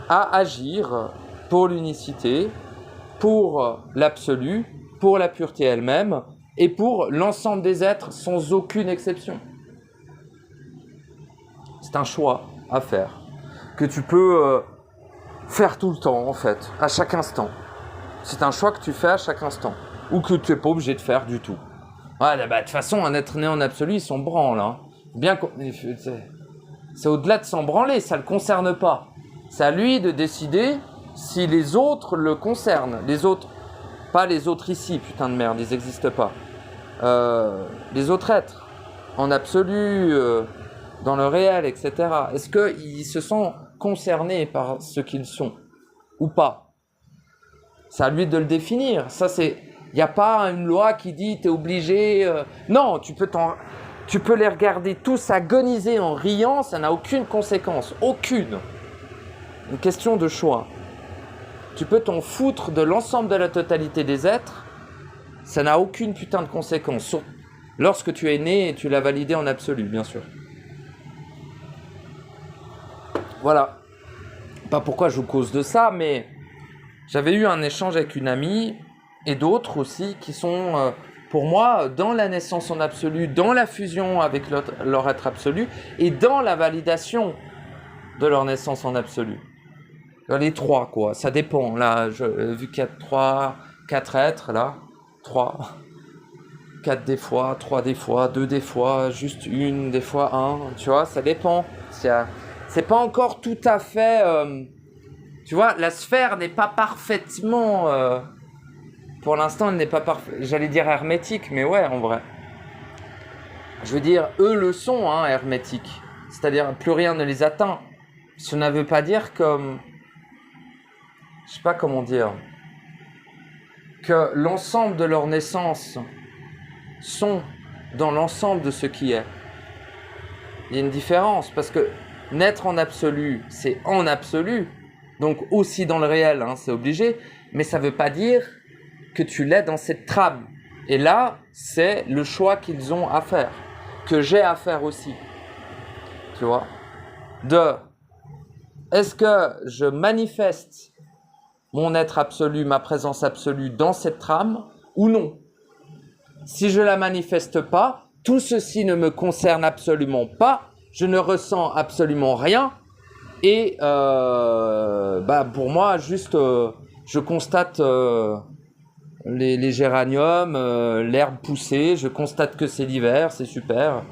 à agir pour l'unicité, pour l'absolu, pour la pureté elle-même, et pour l'ensemble des êtres sans aucune exception. C'est un choix à faire, que tu peux faire tout le temps en fait, à chaque instant. C'est un choix que tu fais à chaque instant, ou que tu n'es pas obligé de faire du tout. Ouais, bah, de toute façon, un être né en absolu, il s'en branle. Hein. Bien c'est au-delà de s'en branler, ça ne le concerne pas. C'est à lui de décider si les autres le concernent. Les autres, pas les autres ici, putain de merde, ils n'existent pas. Les autres êtres, en absolu, dans le réel, etc. Est-ce qu'ils se sentent concernés par ce qu'ils sont ou pas? C'est à lui de le définir. Ça, c'est... Il n'y a pas une loi qui dit t'es obligé... Non, tu peux les regarder tous agoniser en riant, ça n'a aucune conséquence. Aucune. Une question de choix. Tu peux t'en foutre de l'ensemble de la totalité des êtres, ça n'a aucune putain de conséquence. Lorsque tu es né et tu l'as validé en absolu, bien sûr. Voilà. Pas pourquoi je vous cause de ça, mais j'avais eu un échange avec une amie et d'autres aussi qui sont, pour moi, dans la naissance en absolu, dans la fusion avec leur être absolu et dans la validation de leur naissance en absolu. Les trois, quoi. Ça dépend. Là, vu qu'il y a 4 êtres, là, 3, 4 des fois, 3 des fois, 2 des fois, juste une des fois, 1. Tu vois, ça dépend. C'est pas encore tout à fait... tu vois, la sphère n'est pas parfaitement... pour l'instant, elle n'est pas parfaite. J'allais dire hermétique, mais ouais, en vrai. Je veux dire, eux le sont, hein, hermétiques. C'est-à-dire, plus rien ne les atteint. Ça ne veut pas dire comme... Je sais pas comment dire, que l'ensemble de leur naissance sont dans l'ensemble de ce qui est. Il y a une différence, parce que naître en absolu, c'est en absolu, donc aussi dans le réel, hein, c'est obligé, mais ça ne veut pas dire que tu l'es dans cette trame. Et là, c'est le choix qu'ils ont à faire, que j'ai à faire aussi. Tu vois ? Est-ce que je manifeste mon être absolu, ma présence absolue dans cette trame ou non? Si je la manifeste pas, tout ceci ne me concerne absolument pas, je ne ressens absolument rien et pour moi juste je constate les géraniums, l'herbe pousser, je constate que c'est l'hiver, c'est super,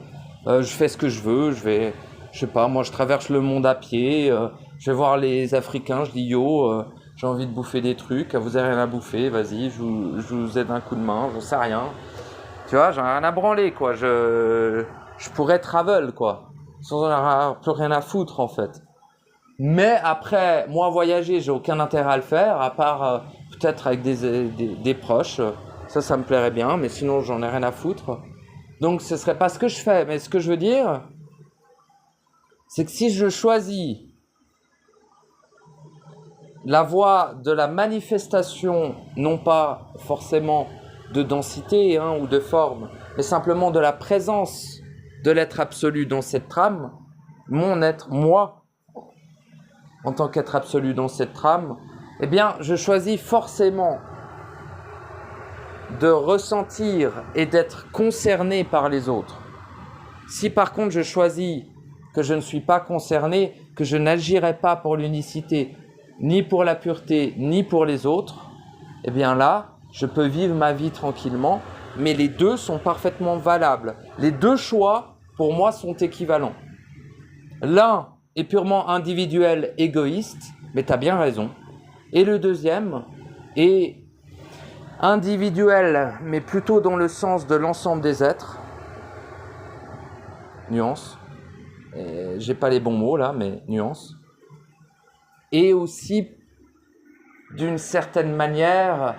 je fais ce que je veux, je sais pas, moi je traverse le monde à pied, je vais voir les Africains, je dis yo, j'ai envie de bouffer des trucs, vous avez rien à bouffer, vas-y, je vous aide un coup de main, j'en sais rien. Tu vois, j'en ai rien à branler, quoi. Je pourrais travel, quoi. Sans en avoir plus rien à foutre, en fait. Mais après, moi, voyager, j'ai aucun intérêt à le faire, à part peut-être avec des proches. Ça me plairait bien, mais sinon, j'en ai rien à foutre. Donc, ce serait pas ce que je fais. Mais ce que je veux dire, c'est que si je choisis la voie de la manifestation, non pas forcément de densité ou de forme, mais simplement de la présence de l'être absolu dans cette trame, mon être, moi, en tant qu'être absolu dans cette trame, eh bien, je choisis forcément de ressentir et d'être concerné par les autres. Si par contre je choisis que je ne suis pas concerné, que je n'agirai pas pour l'unicité, ni pour la pureté, ni pour les autres, eh bien là, je peux vivre ma vie tranquillement, mais les deux sont parfaitement valables. Les deux choix, pour moi, sont équivalents. L'un est purement individuel, égoïste, mais tu as bien raison. Et le deuxième est individuel, mais plutôt dans le sens de l'ensemble des êtres. Nuance. J'ai pas les bons mots là, mais nuance. Et aussi, d'une certaine manière,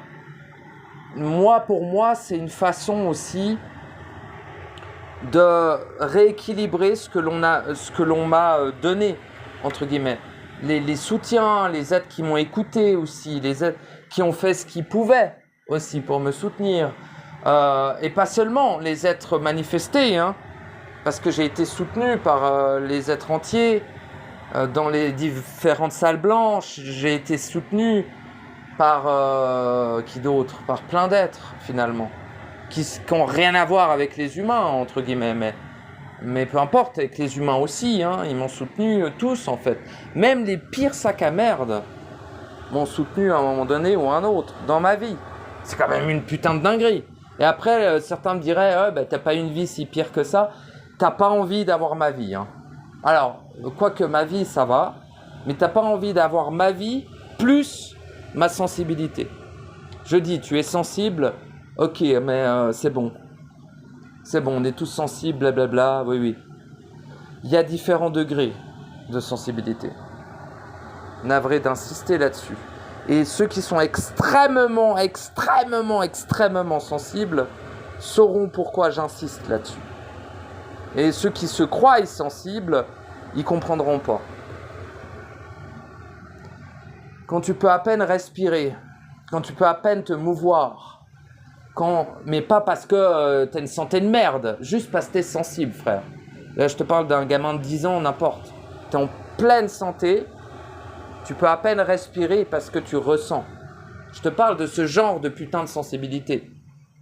pour moi, c'est une façon aussi de rééquilibrer ce que l'on m'a donné, entre guillemets. Les soutiens, les aides qui m'ont écouté aussi, les aides qui ont fait ce qu'ils pouvaient aussi pour me soutenir. Et pas seulement les êtres manifestés, hein, parce que j'ai été soutenu par les êtres entiers dans les différentes salles blanches. J'ai été soutenu par qui d'autre? Par plein d'êtres finalement, qui n'ont rien à voir avec les humains, entre guillemets, mais peu importe, avec les humains aussi, hein, ils m'ont soutenu tous en fait. Même les pires sacs à merde m'ont soutenu à un moment donné ou à un autre dans ma vie. C'est quand même une putain de dinguerie. Et après, certains me diraient, bah, t'as pas une vie si pire que ça, t'as pas envie d'avoir ma vie. Hein. Alors, quoique ma vie, ça va, mais t'as pas envie d'avoir ma vie plus ma sensibilité. Je dis, tu es sensible, ok, mais c'est bon. C'est bon, on est tous sensibles, blablabla, oui. Il y a différents degrés de sensibilité. Navré d'insister là-dessus. Et ceux qui sont extrêmement sensibles sauront pourquoi j'insiste là-dessus. Et ceux qui se croient sensibles, ils comprendront pas. Quand tu peux à peine respirer, quand tu peux à peine te mouvoir, mais pas parce que t'as une santé de merde, juste parce que t'es sensible, frère. Là, je te parle d'un gamin de 10 ans, n'importe. T'es en pleine santé, tu peux à peine respirer parce que tu ressens. Je te parle de ce genre de putain de sensibilité.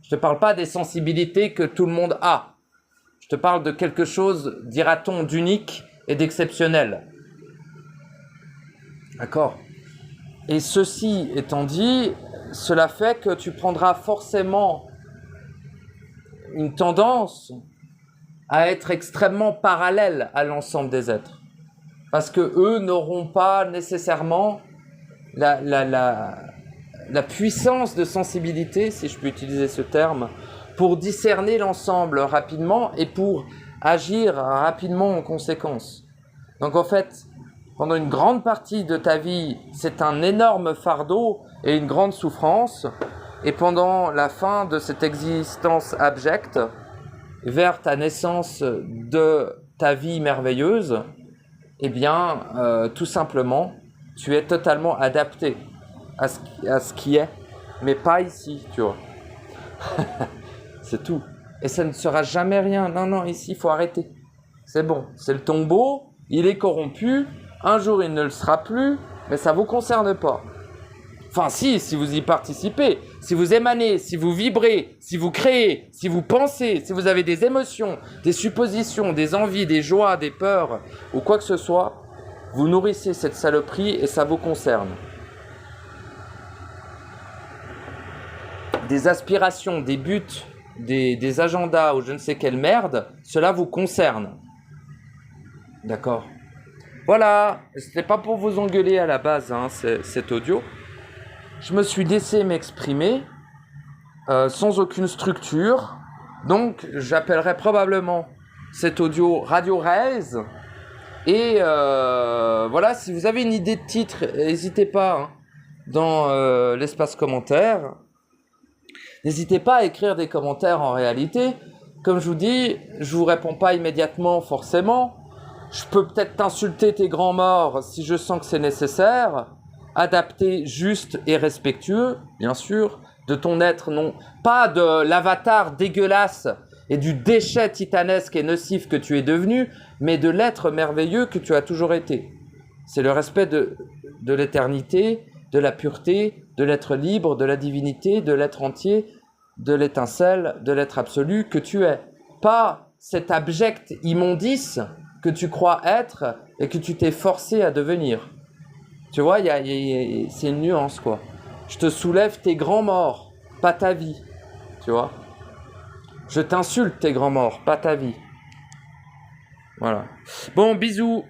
Je te parle pas des sensibilités que tout le monde a. Je te parle de quelque chose, dira-t-on, d'unique et d'exceptionnel. D'accord ? Et ceci étant dit, cela fait que tu prendras forcément une tendance à être extrêmement parallèle à l'ensemble des êtres. Parce que eux n'auront pas nécessairement la puissance de sensibilité, si je peux utiliser ce terme, pour discerner l'ensemble rapidement et pour agir rapidement en conséquence. Donc en fait, pendant une grande partie de ta vie, c'est un énorme fardeau et une grande souffrance. Et pendant la fin de cette existence abjecte, vers ta naissance de ta vie merveilleuse, eh bien, tout simplement, tu es totalement adapté à ce qui est, mais pas ici, tu vois. C'est tout. Et ça ne sera jamais rien. Non, ici, il faut arrêter. C'est bon, c'est le tombeau, il est corrompu, un jour il ne le sera plus, mais ça ne vous concerne pas. Enfin si vous y participez, si vous émanez, si vous vibrez, si vous créez, si vous pensez, si vous avez des émotions, des suppositions, des envies, des joies, des peurs, ou quoi que ce soit, vous nourrissez cette saloperie et ça vous concerne. Des aspirations, des buts, des agendas ou je ne sais quelle merde, cela vous concerne. D'accord ? Voilà, c'était pas pour vous engueuler à la base, hein, cet audio. Je me suis laissé m'exprimer sans aucune structure. Donc, j'appellerai probablement cet audio Radio Raise. Et voilà, si vous avez une idée de titre, n'hésitez pas hein, dans l'espace commentaire. N'hésitez pas à écrire des commentaires en réalité. Comme je vous dis, je vous réponds pas immédiatement forcément. Je peux peut-être t'insulter tes grands morts si je sens que c'est nécessaire. Adapté, juste et respectueux, bien sûr, de ton être, non pas de l'avatar dégueulasse et du déchet titanesque et nocif que tu es devenu, mais de l'être merveilleux que tu as toujours été. C'est le respect de l'éternité, de la pureté, de l'être libre, de la divinité, de l'être entier, de l'étincelle, de l'être absolu que tu es. Pas cet abject immondice que tu crois être et que tu t'es forcé à devenir. Tu vois, c'est une nuance, quoi. Je te soulève tes grands morts, pas ta vie. Tu vois ? Je t'insulte tes grands morts, pas ta vie. Voilà. Bon, bisous.